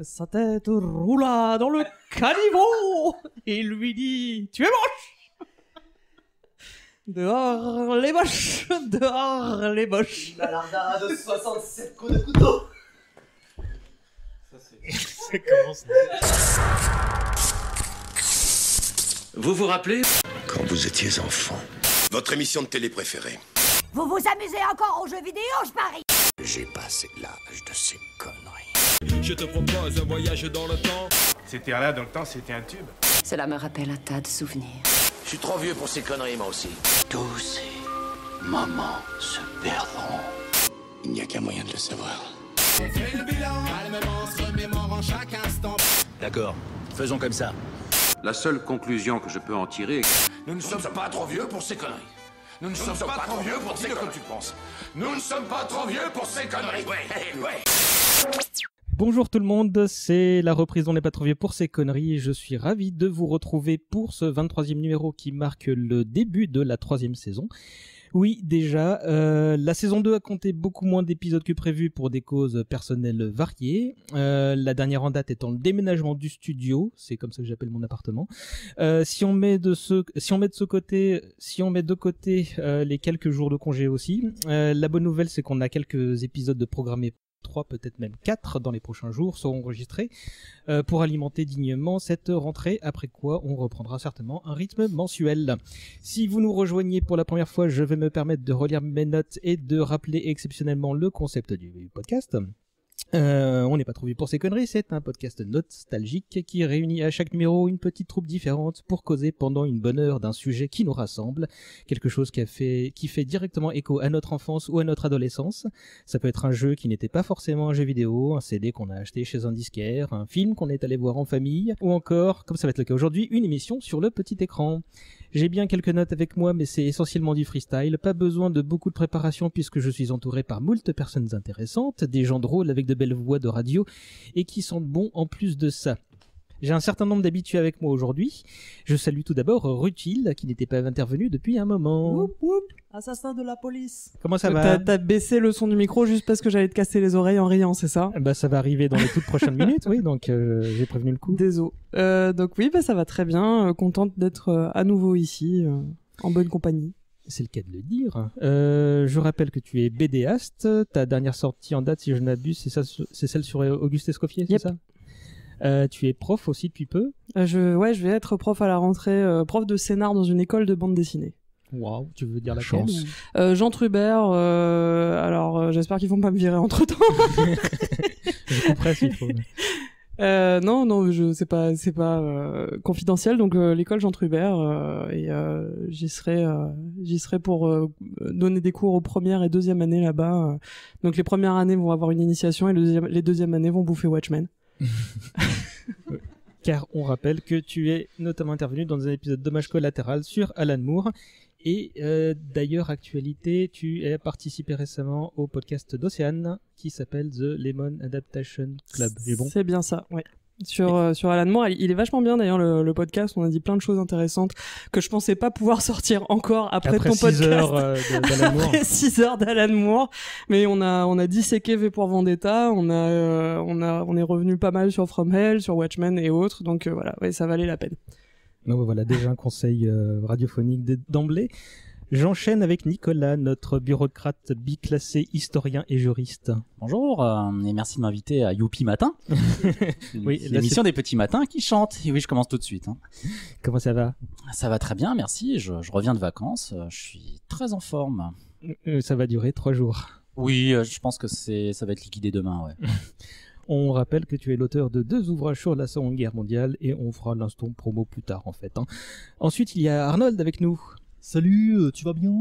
Sa tête roula dans le caniveau et lui dit « Tu es moche !» Dehors les moches, dehors les moches. Malarda de 67 coups de couteau. Ça commence. Vous vous rappelez Quand vous étiez enfant. Votre émission de télé préférée. Vous vous amusez encore aux jeux vidéo, je parie. J'ai passé l'âge de ces conneries. Je te propose un voyage dans le temps. C'était là dans le temps, c'était un tube. Cela me rappelle un tas de souvenirs. Je suis trop vieux pour ces conneries, moi aussi. Tous ces moments se perdront. Il n'y a qu'un moyen de le savoir. On fait le bilan, calmement, se remémorant chaque instant. D'accord, faisons comme ça. La seule conclusion que je peux en tirer... Nous ne sommes pas trop vieux pour ces conneries. Nous ne sommes pas trop vieux pour ces conneries. Tu penses. Nous ne sommes pas trop vieux pour ces conneries. Ouais. Bonjour tout le monde, c'est la reprise On n'est pas trop vieux pour ces conneries. Je suis ravi de vous retrouver pour ce 23e numéro qui marque le début de la 3e saison. Oui, déjà, la saison 2 a compté beaucoup moins d'épisodes que prévu pour des causes personnelles variées. La dernière en date étant le déménagement du studio, c'est comme ça que j'appelle mon appartement. Si on met de côté les quelques jours de congé aussi, la bonne nouvelle c'est qu'on a quelques épisodes de programmés. 3, peut-être même 4 dans les prochains jours seront enregistrés pour alimenter dignement cette rentrée, après quoi on reprendra certainement un rythme mensuel. Si vous nous rejoignez pour la première fois, je vais me permettre de relire mes notes et de rappeler exceptionnellement le concept du podcast. On n'est pas trop vieux pour ces conneries, c'est un podcast nostalgique qui réunit à chaque numéro une petite troupe différente pour causer pendant une bonne heure d'un sujet qui nous rassemble, quelque chose qui fait directement écho à notre enfance ou à notre adolescence. Ça peut être un jeu qui n'était pas forcément un jeu vidéo, un CD qu'on a acheté chez un disquaire, un film qu'on est allé voir en famille, ou encore, comme ça va être le cas aujourd'hui, une émission sur le petit écran. J'ai bien quelques notes avec moi, mais c'est essentiellement du freestyle. Pas besoin de beaucoup de préparation puisque je suis entouré par moult personnes intéressantes, des gens drôles avec de belles voix de radio et qui sentent bon en plus de ça. J'ai un certain nombre d'habitués avec moi aujourd'hui. Je salue tout d'abord Rutil, qui n'était pas intervenu depuis un moment. Whoop, whoop. Assassin de la police. Comment ça va ? T'as baissé le son du micro juste parce que j'allais te casser les oreilles en riant, c'est ça ? Bah ça va arriver dans les toutes prochaines minutes, oui, donc j'ai prévenu le coup. Désolé. Donc oui, ça va très bien. Contente d'être à nouveau ici, en bonne compagnie. C'est le cas de le dire. Je rappelle que tu es BDaste. Ta dernière sortie en date, si je ne m'abuse, c'est celle sur Auguste Escoffier, c'est ça ? Tu es prof aussi depuis peu. Je vais être prof à la rentrée, prof de scénar dans une école de bande dessinée. Waouh, tu veux dire la chance. Jean Trubert, alors j'espère qu'ils vont pas me virer entre temps. Je couperai s'il faut. Non, c'est pas confidentiel. Donc l'école Jean Trubert, et j'y serai pour donner des cours aux premières et deuxième années là-bas. Donc les premières années vont avoir une initiation et les deuxièmes années vont bouffer Watchmen. Car on rappelle que tu es notamment intervenu dans un épisode Dommage collatéral sur Alan Moore. Et d'ailleurs, actualité, tu as participé récemment au podcast d'Océane qui s'appelle The Lemon Adaptation Club. C'est bien ça, ouais. Sur Alan Moore, il est vachement bien d'ailleurs le podcast. On a dit plein de choses intéressantes que je pensais pas pouvoir sortir encore après ton podcast. 6 heures d'Alan Moore. Après 6 heures d'Alan Moore, mais on a disséqué V pour Vendetta. On est revenu pas mal sur From Hell, sur Watchmen et autres. Donc voilà, ouais, ça valait la peine. Donc voilà, déjà un conseil radiophonique d'emblée. J'enchaîne avec Nicolas, notre bureaucrate biclassé, historien et juriste. Bonjour, et merci de m'inviter à Youpi Matin. Oui, l'émission des petits matins qui chante. Et oui, je commence tout de suite. Comment ça va ? Ça va très bien, merci. Je reviens de vacances. Je suis très en forme. Ça va durer 3 jours. Oui, je pense que ça va être liquidé demain, ouais. On rappelle que tu es l'auteur de 2 ouvrages sur la Seconde Guerre mondiale et on fera l'instant promo plus tard en fait. Ensuite, il y a Arnold avec nous. Salut, tu vas bien?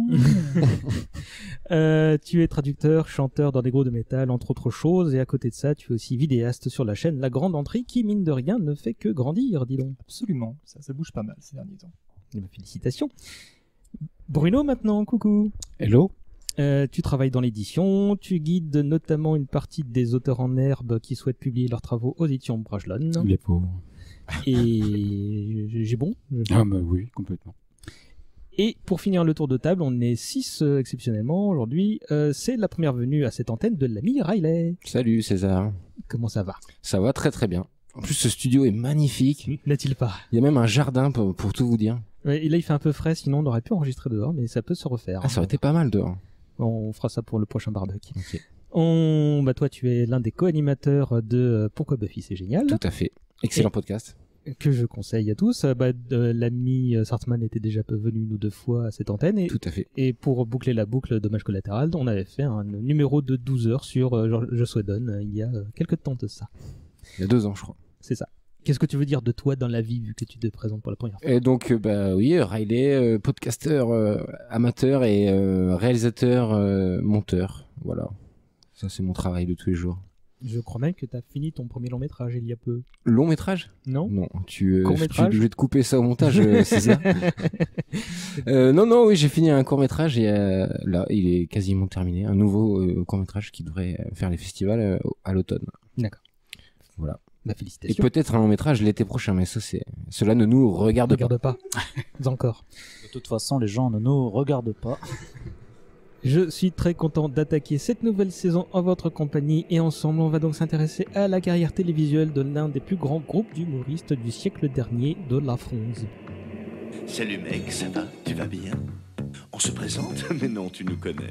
Tu es traducteur, chanteur dans des groupes de métal, entre autres choses, et à côté de ça, tu es aussi vidéaste sur la chaîne La Grande Entrée, qui, mine de rien, ne fait que grandir, dis donc. Absolument, ça bouge pas mal ces derniers temps. Félicitations. Bruno, maintenant, coucou. Hello. Tu travailles dans l'édition, tu guides notamment une partie des auteurs en herbe qui souhaitent publier leurs travaux aux éditions Brajlon. Les pauvres. Et j'ai bon? Ah bah oui, complètement. Et pour finir le tour de table, on est 6 exceptionnellement aujourd'hui. C'est la première venue à cette antenne de l'ami Riley. Salut César. Comment ça va? Ça va très très bien. En plus, ce studio est magnifique. N'est-il pas? Il y a même un jardin pour tout vous dire. Ouais, et là, il fait un peu frais, sinon on aurait pu enregistrer dehors, mais ça peut se refaire. Ah, ça aurait été pas mal dehors. On fera ça pour le prochain barbecue. Ok. Toi, tu es l'un des co-animateurs de Pourquoi Buffy c'est génial. Tout à fait. Excellent podcast. Que je conseille à tous. L'ami Sartman était déjà venu une ou deux fois à cette antenne. Tout à fait. Et pour boucler la boucle Dommage collatéral, on avait fait un numéro de 12 heures sur Joss Whedon il y a quelques temps de ça. Il y a 2 ans, je crois. C'est ça. Qu'est-ce que tu veux dire de toi dans la vie, vu que tu te présentes pour la première fois? Et donc, oui, Riley, podcasteur amateur et réalisateur, monteur. Voilà. Ça, c'est mon travail de tous les jours. Je crois même que tu as fini ton premier long métrage il y a peu. Long métrage? Non. Non, je Court-métrage vais te couper ça au montage, c'est ça. Non, oui, j'ai fini un court métrage et là, il est quasiment terminé. Un nouveau court métrage qui devrait faire les festivals à l'automne. D'accord. Voilà. Bah, félicitations. Et peut-être un long métrage l'été prochain, mais cela ne nous regarde pas. Encore. De toute façon, les gens ne nous regardent pas. Je suis très content d'attaquer cette nouvelle saison en votre compagnie et ensemble on va donc s'intéresser à la carrière télévisuelle de l'un des plus grands groupes d'humoristes du siècle dernier, de La Fronde. Salut mec, ça va? Tu vas bien? On se présente? Mais non, tu nous connais.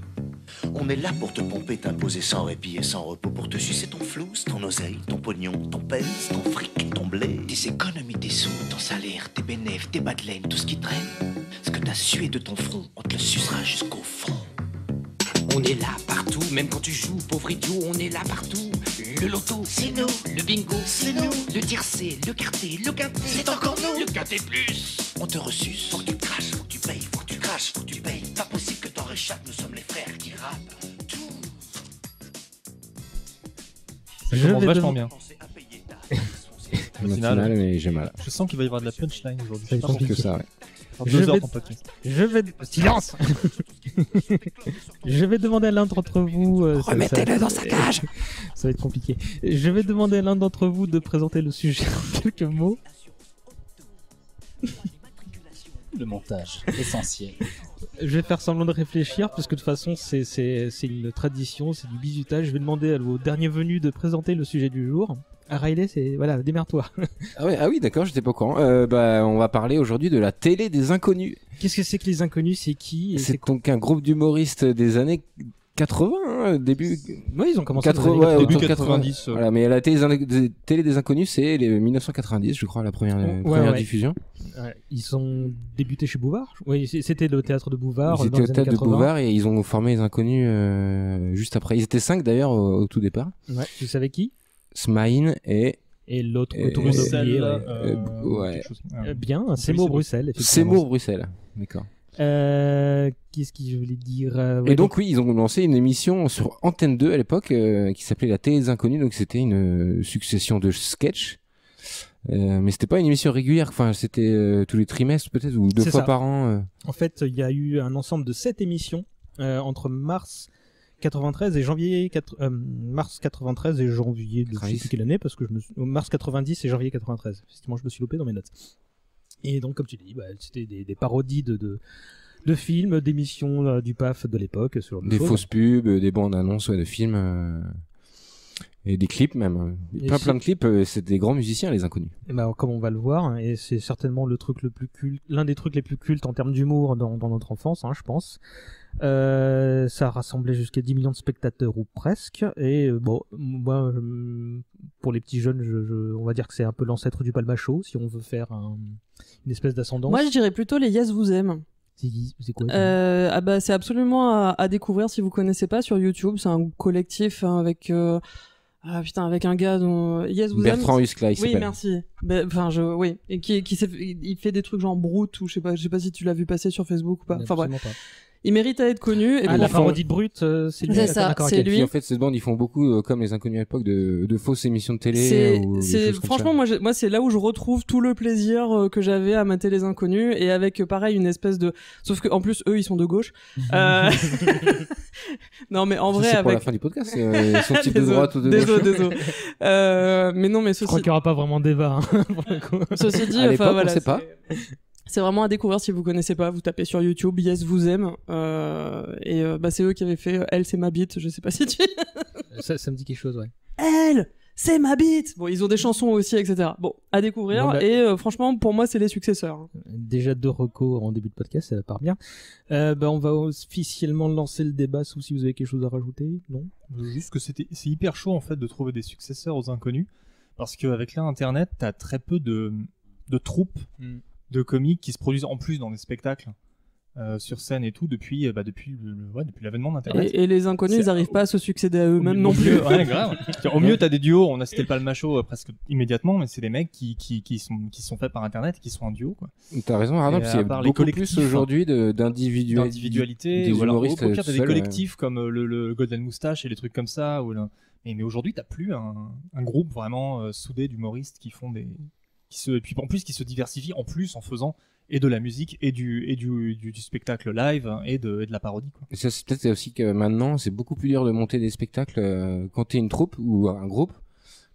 On est là pour te pomper, t'imposer sans répit et sans repos, pour te sucer ton flouze, ton oseille, ton pognon, ton pèse, ton fric, ton blé, tes économies, tes sous, ton salaire, tes bénéfices, tes bas de laine, tout ce qui traîne. Ce que t'as sué de ton front, on te le sucera jusqu'au fond. On est là partout, même quand tu joues, pauvre idiot, on est là partout. Le loto, c'est nous. Le bingo, c'est nous. Le tiercé, le quarté, le quintet, c'est encore nous. Le quintet plus. On te ressuce, faut que tu craches, faut que tu payes, faut que tu craches, faut que tu payes. Pas possible que t'en réchappes, nous sommes les frères qui rappent. Tout. Ça commence vachement bien. Matinale, mais j'ai mal. Je sens qu'il va y avoir de la punchline aujourd'hui. Je pense que ça, ouais. Silence. Je vais demander à l'un d'entre vous... Remettez-le dans sa cage. Ça va être compliqué. Je vais demander à l'un d'entre vous de présenter le sujet en quelques mots. Le montage, essentiel. Je vais faire semblant de réfléchir, parce que de toute façon, c'est une tradition, c'est du bizutage. Je vais demander au dernier venu de présenter le sujet du jour. À Riley, voilà, démerde-toi. Ah oui, d'accord, j'étais pas au courant. On va parler aujourd'hui de la télé des inconnus. Qu'est-ce que c'est que les inconnus? C'est qui? C'est donc un groupe d'humoristes des années 80, hein, début. Oui, ils ont commencé début 90. Voilà, mais la télé des inconnus, c'est les 1990, je crois, la première diffusion. Ouais, ils ont débuté chez Bouvard. Oui, c'était le théâtre de Bouvard. Ils étaient au théâtre de Bouvard et ils ont formé les inconnus juste après. Ils étaient 5 d'ailleurs au tout départ. Ouais, tu savais qui? Smine et l'autre autour de bien, Seymour Bruxelles. Seymour Bruxelles, d'accord. Qu'est-ce que je voulais dire et donc oui, ils ont lancé une émission sur Antenne 2 à l'époque qui s'appelait La Télé des Inconnus. Donc c'était une succession de sketchs, mais c'était pas une émission régulière. Enfin, c'était tous les trimestres peut-être ou 2 fois par an. En fait, il y a eu un ensemble de 7 émissions entre mars 93 et janvier mars 93 et janvier de je sais plus quelle année, parce que mars 90 et janvier 93. Effectivement, je me suis loupé dans mes notes. Et donc, comme tu dis, c'était des parodies de films, d'émissions du PAF de l'époque, des fausses pubs, des bandes annonces de films et des clips même. Plein de clips. C'est des grands musiciens, les inconnus. Et comme on va le voir, et c'est certainement l'un des trucs les plus cultes en termes d'humour dans notre enfance, je pense. Ça a rassemblé jusqu'à 10 millions de spectateurs ou presque. Et moi, pour les petits jeunes, on va dire que c'est un peu l'ancêtre du Palmacho, si on veut faire une espèce d'ascendance. Moi, je dirais plutôt les Yes vous aime. C'est quoi c'est absolument à découvrir si vous connaissez pas sur YouTube. C'est un collectif avec avec un gars dont Yes vous aime. Bertrand Huskla, il s'appelle. Oui, merci. Et il fait des trucs genre Brute ou je sais pas si tu l'as vu passer sur Facebook ou pas. Enfin bref. Il mérite à être connu. Et la parodie de Brute, c'est lui. C'est ça, c'est lui. Et puis, en fait, cette bande, ils font beaucoup, comme les inconnus à l'époque, de fausses émissions de télé. Franchement, moi, c'est là où je retrouve tout le plaisir que j'avais à mater les inconnus, et avec, pareil, une espèce de, sauf que, en plus, eux, ils sont de gauche. Non, mais en vrai, c'est pour la fin du podcast, ils sont type de droite ou de gauche. Désolé. Mais non, mais je crois qu'il n'y aura pas vraiment de débat, Ceci dit, à l'époque, on sait pas. C'est vraiment à découvrir si vous connaissez pas. Vous tapez sur YouTube Yes vous aime c'est eux qui avaient fait Elle c'est ma bite. Je sais pas si tu. ça me dit quelque chose, ouais. Elle c'est ma bite. Bon, ils ont des chansons aussi, etc. Bon, à découvrir. Bon, et franchement, pour moi, c'est les successeurs. Déjà 2 recos en début de podcast, ça part bien. On va officiellement lancer le débat, sauf si vous avez quelque chose à rajouter, non? Juste que c'est hyper chaud en fait de trouver des successeurs aux inconnus, parce qu'avec l'internet, t'as très peu de troupes de comiques qui se produisent en plus dans des spectacles. Sur scène et tout depuis l'avènement d'internet. Et les inconnus, ils n'arrivent pas à se succéder à eux-mêmes non plus. Ouais, grave. Au mieux, t'as des duos. On a cité le Palmacho presque immédiatement, mais c'est des mecs qui sont faits par internet et qui sont un duo, quoi. T'as raison, Arnaud, parce qu'il y a beaucoup plus aujourd'hui d'individualité, ou alors au humoristes pire, t'as des seuls, collectifs comme le Golden Moustache et les trucs comme ça. Mais aujourd'hui, t'as plus un groupe vraiment soudé d'humoristes qui font et puis en plus qui se diversifient en faisant et de la musique et du spectacle live et de la parodie, quoi. Et ça, c'est peut-être aussi que maintenant c'est beaucoup plus dur de monter des spectacles quand t'es une troupe ou un groupe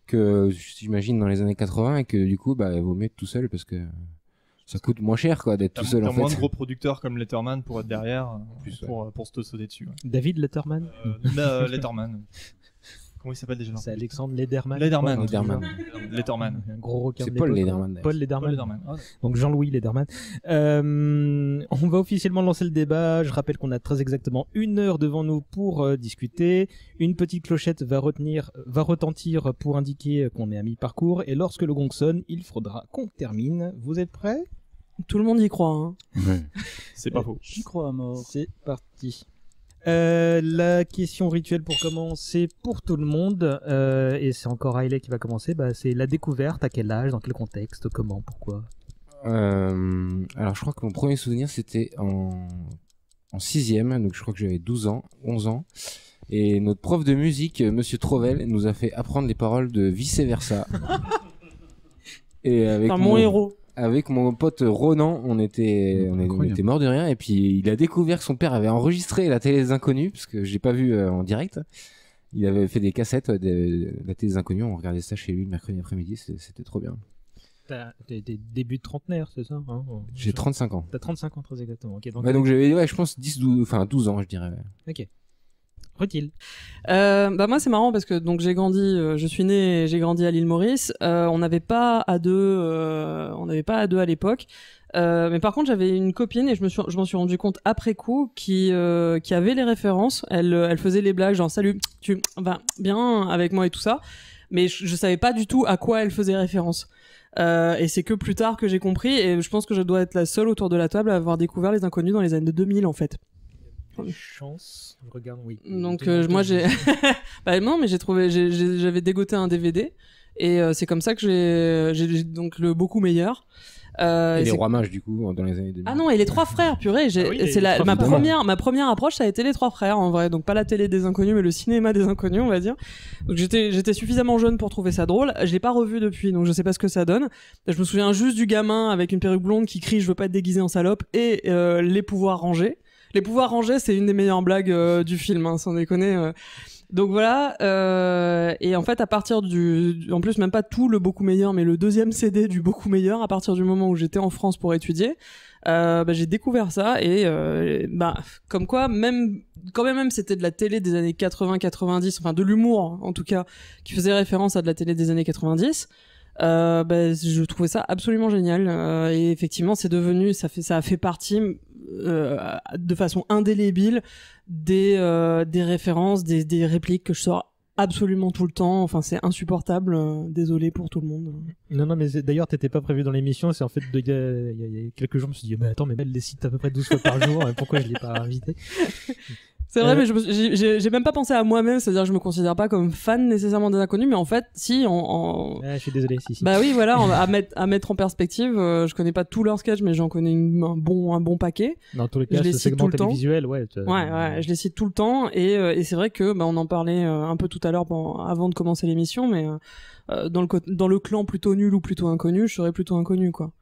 que j'imagine dans les années 80, et que du coup vaut mieux être tout seul parce que ça coûte moins cher, quoi, d'être tout seul. T'as moins de gros producteurs comme Letterman pour être derrière pour se sauter dessus, ouais. David Letterman. Letterman. Comment il s'appelle déjà? C'est Alexandre Lederman. Letterman. Un gros requin. C'est Paul Lederman. Paul Lederman. Donc Jean-Louis Lederman. On va officiellement lancer le débat. Je rappelle qu'on a très exactement 1 heure devant nous pour discuter. Une petite clochette va retentir pour indiquer qu'on est à mi-parcours. Et lorsque le gong sonne, il faudra qu'on termine. Vous êtes prêts? Tout le monde y croit, hein. Ouais. C'est pas faux. J'y crois à mort. C'est parti. La question rituelle pour commencer pour tout le monde, et c'est encore Riley qui va commencer, c'est la découverte, à quel âge, dans quel contexte, comment, pourquoi? Alors je crois que mon premier souvenir c'était en 6ème, donc je crois que j'avais 11 ans, et notre prof de musique, Monsieur Trovel, nous a fait apprendre les paroles de Vice Versa. Et avec mon héros. Avec mon pote Ronan, on était morts de rire, et puis il a découvert que son père avait enregistré la télé des inconnus, parce que j'ai pas vu en direct. Il avait fait des cassettes de la télé des inconnus, on regardait ça chez lui le mercredi après-midi, c'était trop bien. T'es début de trentenaire, c'est ça, hein? J'ai 35 ans. T'as 35 ans, très exactement. Okay, donc j'avais, je pense 12 ans, je dirais. Ok. Rutil. Moi c'est marrant parce que donc j'ai grandi à l'île Maurice. On n'avait pas à deux à l'époque. Mais par contre j'avais une copine et je m'en suis rendu compte après coup qui avait les références. Elle faisait les blagues genre salut, tu vas bien avec moi et tout ça. Mais je savais pas du tout à quoi elle faisait référence. Et c'est que plus tard que j'ai compris, et je pense que je dois être la seule autour de la table à avoir découvert les inconnus dans les années 2000 en fait. Chance, je regarde, oui. Donc moi j'ai non mais j'avais dégoté un DVD et c'est comme ça que j'ai donc le beaucoup meilleur. Et les Rois Mages du coup dans les années 2000. Ah non, et les Trois Frères, purée, ma première approche ça a été les Trois Frères en vrai, donc pas la télé des inconnus mais le cinéma des inconnus, on va dire. Donc j'étais suffisamment jeune pour trouver ça drôle, je l'ai pas revu depuis donc je sais pas ce que ça donne. Je me souviens juste du gamin avec une perruque blonde qui crie je veux pas être déguisé en salope et les pouvoirs rangés. Les pouvoirs rangés, c'est une des meilleures blagues du film, hein, sans déconner. Donc voilà, et en fait à partir en plus même pas tout le beaucoup meilleur, mais le 2e CD du beaucoup meilleur, à partir du moment où j'étais en France pour étudier, j'ai découvert ça et comme quoi même c'était de la télé des années 80-90, enfin de l'humour en tout cas, qui faisait référence à de la télé des années 90. Je trouvais ça absolument génial et effectivement c'est devenu ça a fait partie de façon indélébile des références, des répliques que je sors absolument tout le temps. Enfin c'est insupportable, désolé pour tout le monde. Non mais d'ailleurs t'étais pas prévu dans l'émission, c'est en fait il y a quelques jours je me suis dit mais attends mais elle les cite à peu près 12 fois par jour, pourquoi je l'ai pas invité? C'est vrai, mais j'ai même pas pensé à moi-même, c'est-à-dire je me considère pas comme fan nécessairement des inconnus, mais en fait, si, je suis désolé, si. Bah oui, voilà, à mettre en perspective, je connais pas tous leurs sketchs, mais j'en connais un bon paquet. Dans tous les cas, ce segment télévisuel, ouais. Ouais, je les cite tout le temps, et c'est vrai que, on en parlait un peu tout à l'heure avant de commencer l'émission, mais dans le clan plutôt nul ou plutôt inconnu, je serais plutôt inconnu, quoi.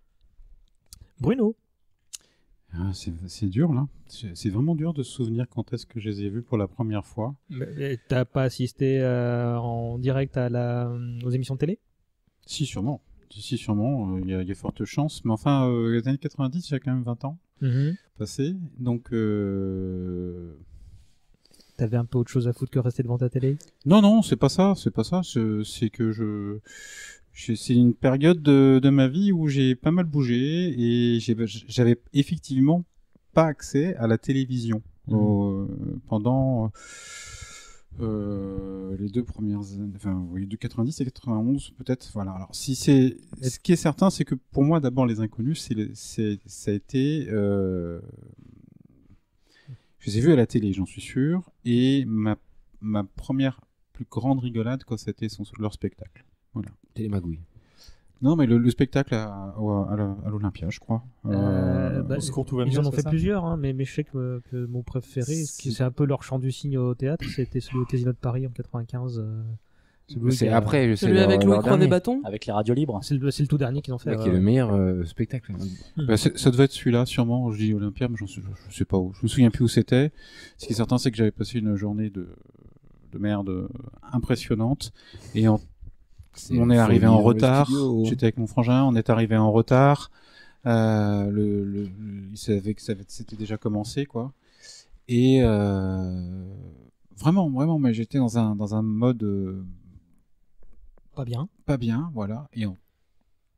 Bruno. Ah, c'est dur là. C'est vraiment dur de se souvenir quand est-ce que je les ai vus pour la première fois. Mais t'as pas assisté en direct aux émissions de télé? Si, sûrement. Si, sûrement, il y a forte chance. Mais enfin, les années 90, j'ai quand même 20 ans passé. Donc... T'avais un peu autre chose à foutre que rester devant ta télé? Non, c'est pas ça. C'est que c'est une période de ma vie où j'ai pas mal bougé et j'avais effectivement pas accès à la télévision pendant les 2 premières années, enfin oui, de 90 et 91 peut-être. Voilà. Alors ce qui est certain, c'est que pour moi d'abord Les Inconnus, ça a été je les ai vus à la télé, j'en suis sûr, et ma première plus grande rigolade, quoi, c'était leur spectacle. Voilà. Télémagouille. Non, mais le spectacle à l'Olympia, je crois. Ils en ont fait plusieurs, hein, mais je sais que mon préféré, c'est un peu leur chant du cygne au théâtre, c'était celui au Casino de Paris en 95. Celui avec Louis Croix-des-Bâtons. Avec les radios libres. C'est le tout dernier qu'ils ont fait. Qui est le meilleur spectacle. Ça devait être celui-là, sûrement. Je dis Olympia, mais je sais pas où. Je me souviens plus où c'était. Ce qui est certain, c'est que j'avais passé une journée de merde impressionnante. Et on est arrivé en retard. J'étais avec mon frangin, on est arrivé en retard. Il savait que c'était déjà commencé, quoi. Et vraiment, mais j'étais dans un mode pas bien, voilà. Et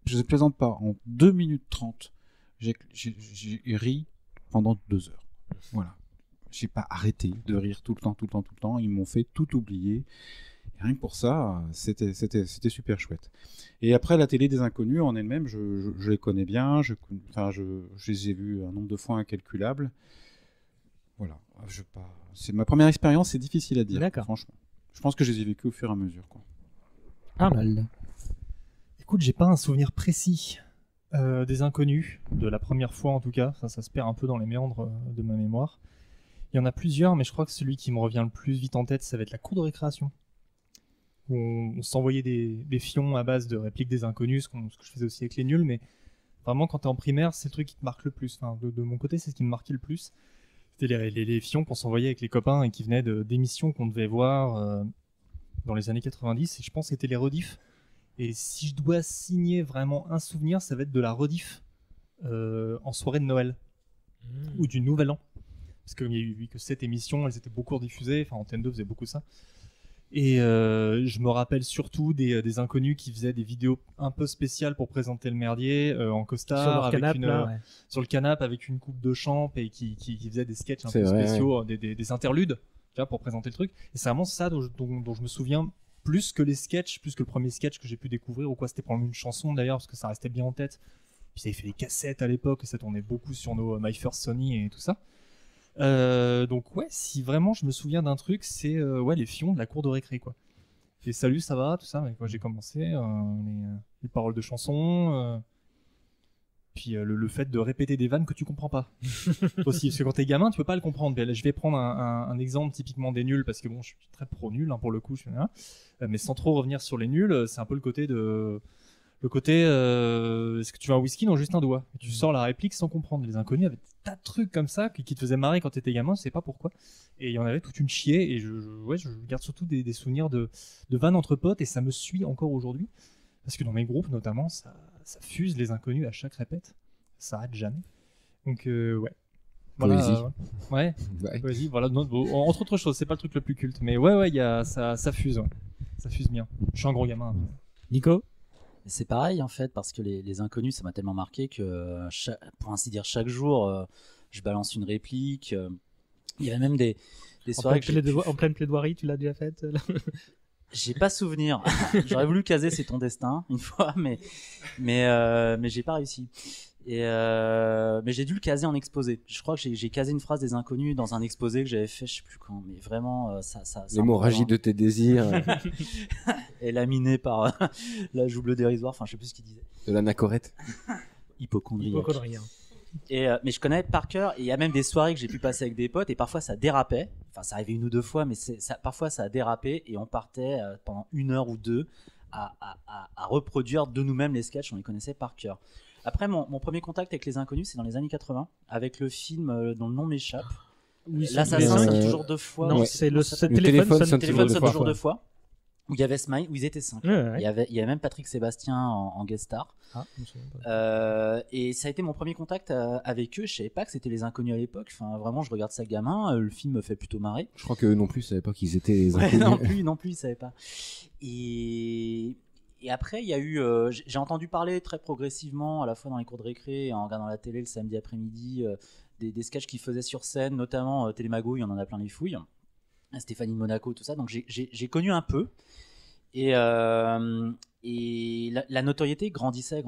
je ne plaisante pas, en 2 minutes 30, j'ai ri pendant 2 heures. Voilà. J'ai pas arrêté de rire tout le temps. Ils m'ont fait tout oublier. Et rien que pour ça, c'était super chouette. Et après, la télé des Inconnus en elle-même, je les connais bien. Je les ai vus un nombre de fois incalculable. Voilà. C'est ma première expérience, c'est difficile à dire. D'accord. Franchement. Je pense que je les ai vécus au fur et à mesure, quoi. Pas mal. Écoute, j'ai pas un souvenir précis des Inconnus, de la première fois en tout cas. Ça se perd un peu dans les méandres de ma mémoire. Il y en a plusieurs, mais je crois que celui qui me revient le plus vite en tête, ça va être la cour de récréation. Où on s'envoyait des fions à base de répliques des Inconnus, ce que je faisais aussi avec les nuls, mais vraiment quand t'es en primaire, c'est le truc qui te marque le plus. Enfin, de mon côté, c'est ce qui me marquait le plus. C'était les fions qu'on s'envoyait avec les copains et qui venaient d'émissions qu'on devait voir dans les années 90, et je pense que c'était les rediffs. Et si je dois signer vraiment un souvenir, ça va être de la rediff en soirée de Noël ou du Nouvel An. Parce qu'il n'y a eu que 7 émissions, elles étaient beaucoup rediffusées, enfin Antenne 2 faisait beaucoup ça. Et je me rappelle surtout des Inconnus qui faisaient des vidéos un peu spéciales pour présenter le merdier en costard, sur le canapé avec une coupe de champ et qui faisaient des sketchs un peu spéciaux, des interludes, tu vois, pour présenter le truc. Et c'est vraiment ça dont je me souviens plus que les sketchs, plus que le premier sketch que j'ai pu découvrir ou quoi. C'était pour une chanson d'ailleurs, parce que ça restait bien en tête. Puis ils avaient fait des cassettes à l'époque et ça tournait beaucoup sur nos My First Sony et tout ça. Donc ouais, si vraiment je me souviens d'un truc, c'est les fions de la cour de récré, quoi. Et salut, ça va, tout ça. Mais quand j'ai commencé, les paroles de chansons, puis le fait de répéter des vannes que tu comprends pas aussi, parce que quand t'es gamin, tu peux pas le comprendre. Là, je vais prendre un exemple typiquement des nuls, parce que bon, je suis très pro nul pour le coup, mais sans trop revenir sur les nuls, c'est un peu le côté est-ce que tu veux un whisky? Non, juste un doigt. Et tu sors la réplique sans comprendre. Les Inconnus avaient des tas de trucs comme ça qui te faisaient marrer quand t'étais gamin, je sais pas pourquoi. Et il y en avait toute une chier. Et je garde surtout des souvenirs de vannes entre potes, et ça me suit encore aujourd'hui. Parce que dans mes groupes, notamment, ça fuse Les Inconnus à chaque répète. Ça arrête jamais. Donc, ouais. Voilà, Poésie, voilà. Non, entre autres choses, c'est pas le truc le plus culte. Mais ouais, ça fuse. Ouais. Ça fuse bien. Je suis un gros gamin. Nico? C'est pareil en fait, parce que les Inconnus, ça m'a tellement marqué que pour ainsi dire chaque jour je balance une réplique. Il y avait même des soirées en pleine plaidoirie, tu l'as déjà faite? J'ai pas souvenir. J'aurais voulu caser C'est ton destin une fois, mais j'ai pas réussi. Mais j'ai dû le caser en exposé. Je crois que j'ai casé une phrase des Inconnus dans un exposé que j'avais fait, je sais plus quand, mais vraiment ça l'hémorragie de tes désirs et laminé par la joue bleue dérisoire, enfin je sais plus ce qu'il disait. De l'anacorette. Hypochondriaque. Mais je connais par cœur, et il y a même des soirées que j'ai pu passer avec des potes, et parfois ça dérapait. Enfin, ça arrivait 1 ou 2 fois, mais parfois ça a dérapé, et on partait pendant 1 heure ou 2 à reproduire de nous-mêmes les sketchs, on les connaissait par cœur. Après, mon premier contact avec Les Inconnus, c'est dans les années 80, avec le film dont le nom m'échappe. Oui, L'assassin qui est toujours 2 fois. Non, le téléphone sonne toujours 2 fois. où il y avait Smile, où ils étaient 5. Ouais. Il y avait même Patrick Sébastien en guest star. Ah, je me souviens pas. Et ça a été mon premier contact avec eux. Je savais pas que c'était les Inconnus à l'époque. Enfin, vraiment, je regarde ça gamin. Le film me fait plutôt marrer. Je crois que eux non plus savaient pas qu'ils étaient les Inconnus. non plus, ils savaient pas. Et après, il y a eu, j'ai entendu parler très progressivement, à la fois dans les cours de récré et en regardant la télé le samedi après-midi, des sketchs qu'ils faisaient sur scène, notamment Télémago, il y en a plein les fouilles. Stéphanie de Monaco, tout ça. Donc j'ai connu un peu. Et la notoriété grandissait,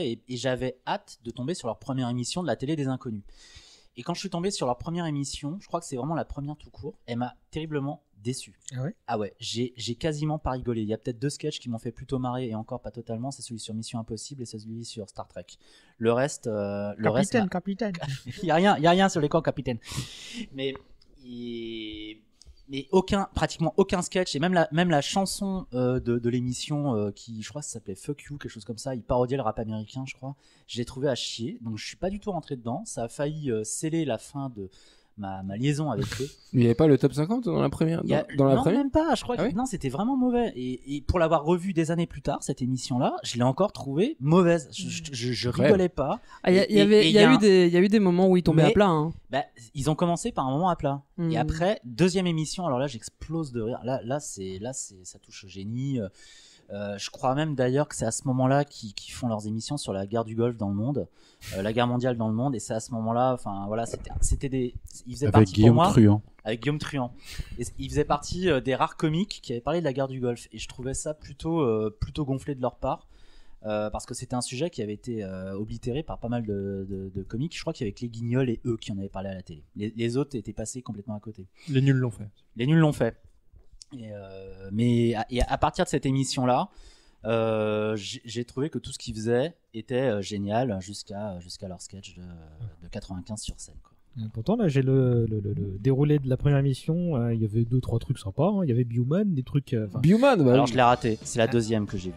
et j'avais hâte de tomber sur leur première émission de la télé des Inconnus. Et quand je suis tombé sur leur première émission, je crois que c'est vraiment la première tout court, elle m'a terriblement déçu. Ah ouais, j'ai quasiment pas rigolé. Il y a peut-être 2 sketchs qui m'ont fait plutôt marrer, et encore pas totalement, c'est celui sur Mission Impossible et celui sur Star Trek. Le reste... Capitaine. Il y a rien sur les camps, capitaine. Mais pratiquement aucun sketch, et même la chanson de l'émission qui, je crois, ça s'appelait Fuck You, quelque chose comme ça, il parodiait le rap américain, je crois. Je l'ai trouvé à chier, donc je suis pas du tout rentré dedans. Ça a failli sceller la fin de ma liaison avec eux. Mais il n'y avait pas le top 50 dans la première Non, même pas, je crois que non, c'était vraiment mauvais. Et pour l'avoir revu des années plus tard, cette émission-là, je l'ai encore trouvée mauvaise. Je rigolais pas. Il y a eu des moments où ils tombaient à plat. Hein. Ils ont commencé par un moment à plat. Et après, deuxième émission, alors là, j'explose de rire. Là, ça touche au génie. Je crois même d'ailleurs que c'est à ce moment-là qu'ils font leurs émissions sur la guerre du Golfe dans le monde, la guerre mondiale dans le monde, et c'est à ce moment-là, enfin voilà, ils faisaient partie Guillaume pour moi, Truand. avec Guillaume Truand. Et ils faisaient partie des rares comiques qui avaient parlé de la guerre du Golfe, et je trouvais ça plutôt gonflé de leur part. Parce que c'était un sujet qui avait été oblitéré par pas mal de comiques. Je crois qu'il y avait que les Guignols et eux qui en avaient parlé à la télé. Les autres étaient passés complètement à côté. Les nuls l'ont fait. Mais à partir de cette émission-là, j'ai trouvé que tout ce qu'ils faisaient était génial jusqu'à leur sketch de 95 sur scène, quoi. Pourtant, là, j'ai le déroulé de la première émission. Il y avait 2-3 trucs sympas. Hein. Il y avait Bioman, des trucs. Bioman, bah alors je l'ai raté. C'est la deuxième que j'ai vue.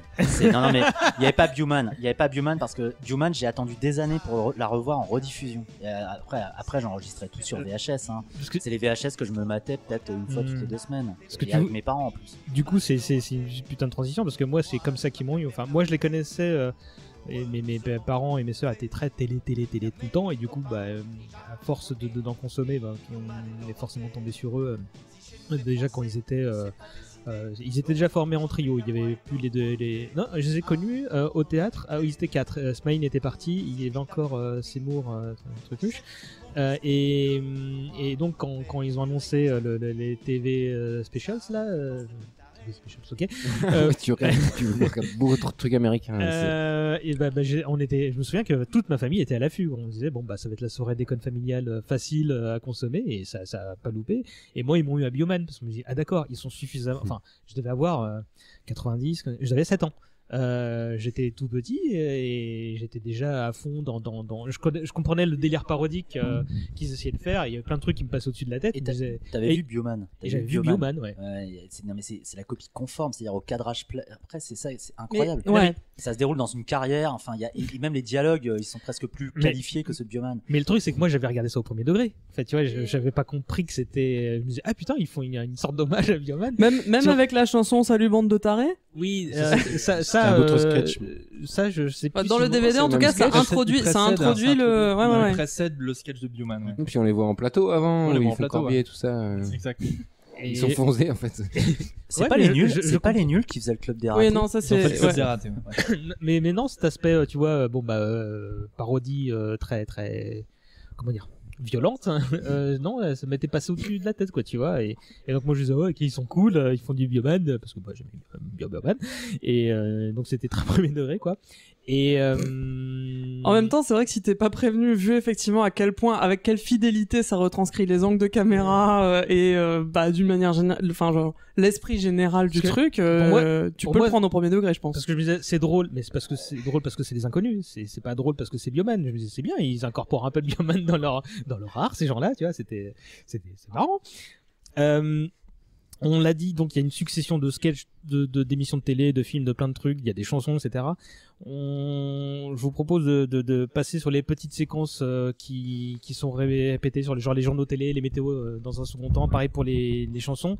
Non, mais il n'y avait pas Bioman. Il n'y avait pas Bioman parce que Bioman, j'ai attendu des années pour la revoir en rediffusion. Et après, j'enregistrais tout sur VHS. Hein. C'est les VHS que je me matais peut-être une fois toutes les 2 semaines. Avec mes parents en plus. Du coup, c'est une putain de transition parce que moi, c'est comme ça qu'ils m'ont eu. Enfin, moi, je les connaissais. Et mes parents et mes sœurs étaient très télé tout le temps, et du coup à force d'en consommer, on est forcément tombé sur eux déjà quand ils étaient déjà formés en trio. Il y avait plus les deux non, je les ai connus au théâtre. Ils étaient 4. Smile était parti, il y avait encore Seymour Trucuche, et donc quand ils ont annoncé les TV specials là, okay. Tu vois beaucoup de trucs américains. Je me souviens que toute ma famille était à l'affût. On disait ça va être la soirée déconne familiale facile à consommer, et ça a pas loupé. Et moi, ils m'ont eu à Bioman parce que je me dis d'accord, ils sont suffisamment. Enfin, je devais avoir 90, j'avais 7 ans. J'étais tout petit et j'étais déjà à fond dans je comprenais le délire parodique qu'ils essayaient de faire. Il y avait plein de trucs qui me passaient au-dessus de la tête. Et t'avais vu Bioman? J'avais vu Bioman, ouais. Non mais c'est la copie conforme, c'est-à-dire au cadrage après c'est ça, c'est incroyable. Ouais. Ça se déroule dans une carrière, enfin et même les dialogues ils sont presque plus qualifiés que ceux de Bioman. Mais le truc c'est que moi j'avais regardé ça au premier degré. En fait, tu vois, j'avais pas compris que c'était. Je me disais putain, ils font une sorte d'hommage à Bioman. Même avec la chanson Salut bande de tarés. Oui, ça un autre sketch. Ça, je sais plus. Dans le DVD, en tout cas, ça introduit le. Il précède le sketch de Bioman. Ouais. Et puis on les voit en plateau avant, ils font Corbier et tout ça. Exact. Ils sont foncés en fait. C'est pas les nuls, c'est pas les nuls qui faisaient le club des ratés. Oui, non, ça c'est. Le club des ratés. Mais non, cet aspect, tu vois, parodie très très, comment dire, violente, hein. Non, ça m'était passé au-dessus de la tête, quoi, tu vois. Et donc moi je disais ok, ils sont cool, ils font du Bioman parce que j'aime bien Bioman, et donc c'était très premier degré, quoi. Et en même temps, c'est vrai que si t'es pas prévenu, vu effectivement à quel point, avec quelle fidélité ça retranscrit les angles de caméra et d'une manière générale, enfin genre l'esprit général du truc, tu peux le prendre au premier degré, je pense. Parce que je me disais c'est drôle, mais c'est parce que c'est des inconnus. C'est pas drôle parce que c'est Bioman. Je me disais c'est bien, ils incorporent un peu de Bioman dans leur art, ces gens-là, tu vois. C'est marrant. On l'a dit, donc il y a une succession de sketchs, d'émissions de télé, de films, de plein de trucs, il y a des chansons, etc. Je vous propose de passer sur les petites séquences qui sont répétées sur les journaux télé, les météos dans un second temps. Pareil pour les chansons.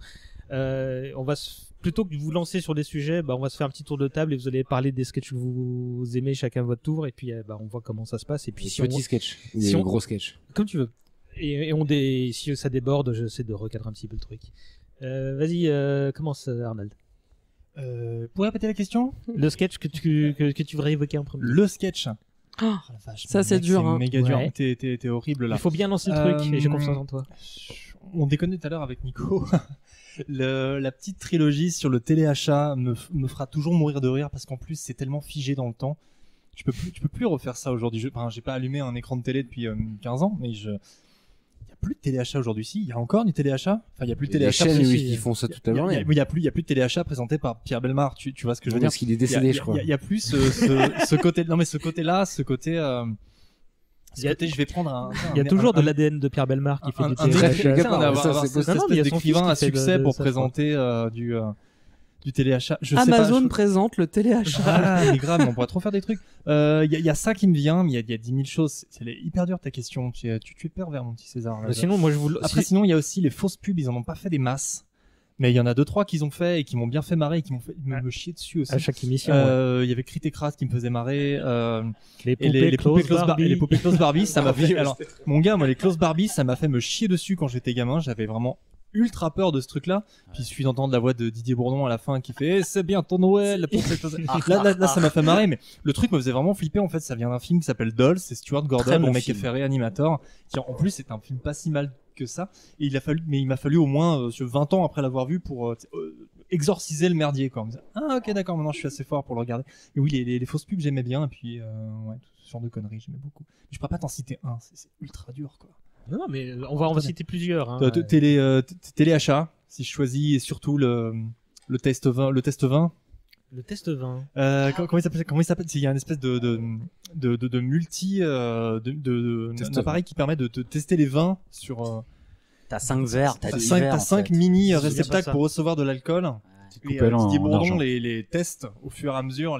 On va plutôt que de vous lancer sur des sujets, on va se faire un petit tour de table et vous allez parler des sketchs que vous aimez chacun à votre tour, et puis on voit comment ça se passe. Et puis Petit sketch, gros sketch. Comme tu veux. Et si ça déborde, j'essaie de recadrer un petit peu le truc. Vas-y, commence Arnold. Pourrais répéter la question? Le sketch que tu voudrais évoquer en premier. Le sketch. Oh, ça c'est dur. C'est méga dur. T'es horrible là. Il faut bien lancer le truc et j'ai confiance en toi. On déconnait tout à l'heure avec Nico. La petite trilogie sur le téléachat me fera toujours mourir de rire parce qu'en plus c'est tellement figé dans le temps. Tu peux plus refaire ça aujourd'hui. J'ai pas allumé un écran de télé depuis 15 ans, mais il y a plus de téléachat aujourd'hui. Si, il y a encore du téléachat. Enfin, il y a plus de téléachat. Les chaînes qui font ça toute la journée. Il y a plus de téléachat présenté par Pierre Bellemare. Tu vois ce que je veux dire? Parce qu'il est décédé, je crois. Il y a plus ce côté. Non, mais ce côté-là, ce côté. Je vais prendre il y a toujours de l'ADN de Pierre Bellemare qui fait du téléachat. Cette espèce d'écrivain à succès pour présenter du téléachat. Amazon présente le téléachat. Ah, mais grave, on pourrait trop faire des trucs. Il y a ça qui me vient, mais il y a 10 000 choses. C'est hyper dur ta question. Tu es pervers, mon petit César. Sinon, moi, Après, sinon, il y a aussi les fausses pubs. Ils en ont pas fait des masses. Mais il y en a 2-3 qu'ils ont fait et qui m'ont bien fait marrer et qui m'ont fait me chier dessus aussi. À chaque émission. Il y avait Crit et Crasse qui me faisait marrer. Les poupées Klaus Barbie, ça m'a fait. Alors, mon gars, moi, les Klaus Barbie, ça m'a fait me chier dessus quand j'étais gamin. J'avais vraiment ultra peur de ce truc-là. Puis il suffit d'entendre la voix de Didier Bourdon à la fin qui fait c'est bientôt Noël. Là, ça m'a fait marrer. Mais le truc me faisait vraiment flipper. En fait, ça vient d'un film qui s'appelle Dolls. C'est Stuart Gordon, le mec qui a fait Réanimator. Qui en plus c'est un film pas si mal que ça. Et il m'a fallu au moins 20 ans après l'avoir vu pour exorciser le merdier, quoi. Ah, ok, d'accord, maintenant je suis assez fort pour le regarder. Et oui, les fausses pubs, j'aimais bien. Et puis, tout ce genre de conneries, j'aimais beaucoup. Mais je pourrais pas t'en citer un. C'est ultra dur, quoi. Non, mais on va citer plusieurs. Hein. Téléachat, si je choisis, et surtout le test 20. Le test 20. Comment il s'appelle? Il y a une espèce de multi, un appareil qui permet de tester les vins sur. T'as 5 verres, t'as 5 mini réceptacles pour recevoir de l'alcool. Et Didier Bourdon les teste au fur et à mesure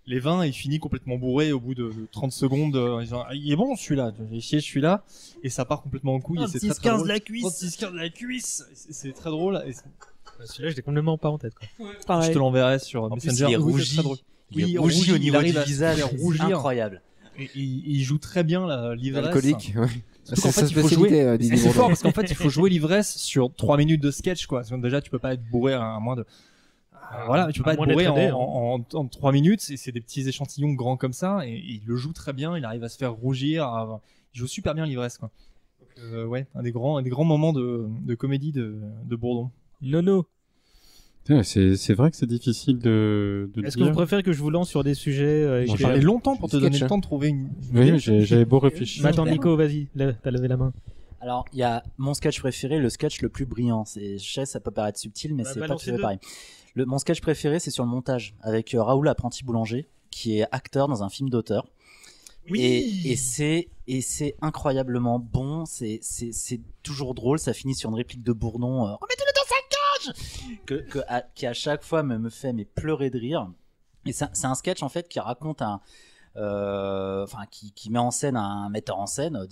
les vins, il finit complètement bourré au bout de 30 secondes. Il est bon celui-là, j'ai essayé celui-là, et ça part complètement en couille. Et c'est très drôle. 10-15 la cuisse. 10-15 la cuisse. C'est très drôle. Et celui-là, je l'ai complètement pas en tête, quoi. Pareil. Je te l'enverrai sur Messenger. Il est rougi. Il rougit au niveau du visage. C'est incroyable. Et il joue très bien l'ivresse. Alcoolique, ouais. Surtout qu'en fait, il faut jouer. C'est fort parce qu'en fait, il faut jouer l'ivresse sur 3 minutes de sketch, quoi. Parce que déjà, tu peux pas être bourré à moins de. Voilà, tu peux pas être bourré en 3 minutes. C'est des petits échantillons grands comme ça, et il le joue très bien. Il arrive à se faire rougir. Il joue super bien l'ivresse, quoi. Donc, ouais, un des grands moments de comédie de Bourdon. Nono. C'est vrai que c'est difficile de Est-ce que vous préférez que je vous lance sur des sujets J'ai parlé longtemps pour te donner le temps de trouver une. Oui, j'avais beau réfléchir. Attends, Nico, vas-y, t'as levé la main. Alors, il y a mon sketch préféré, le sketch le plus brillant. Je sais, ça peut paraître subtil, mais c'est pas tout à fait pareil. Mon sketch préféré, c'est sur le montage, avec Raoul Apprenti Boulanger, qui est acteur dans un film d'auteur. Oui. Et c'est incroyablement bon, c'est toujours drôle, ça finit sur une réplique de Bourdon, remettez-le dans sa cage, qui à chaque fois me fait pleurer de rire. Et c'est un sketch en fait qui raconte qui met en scène un metteur en scène,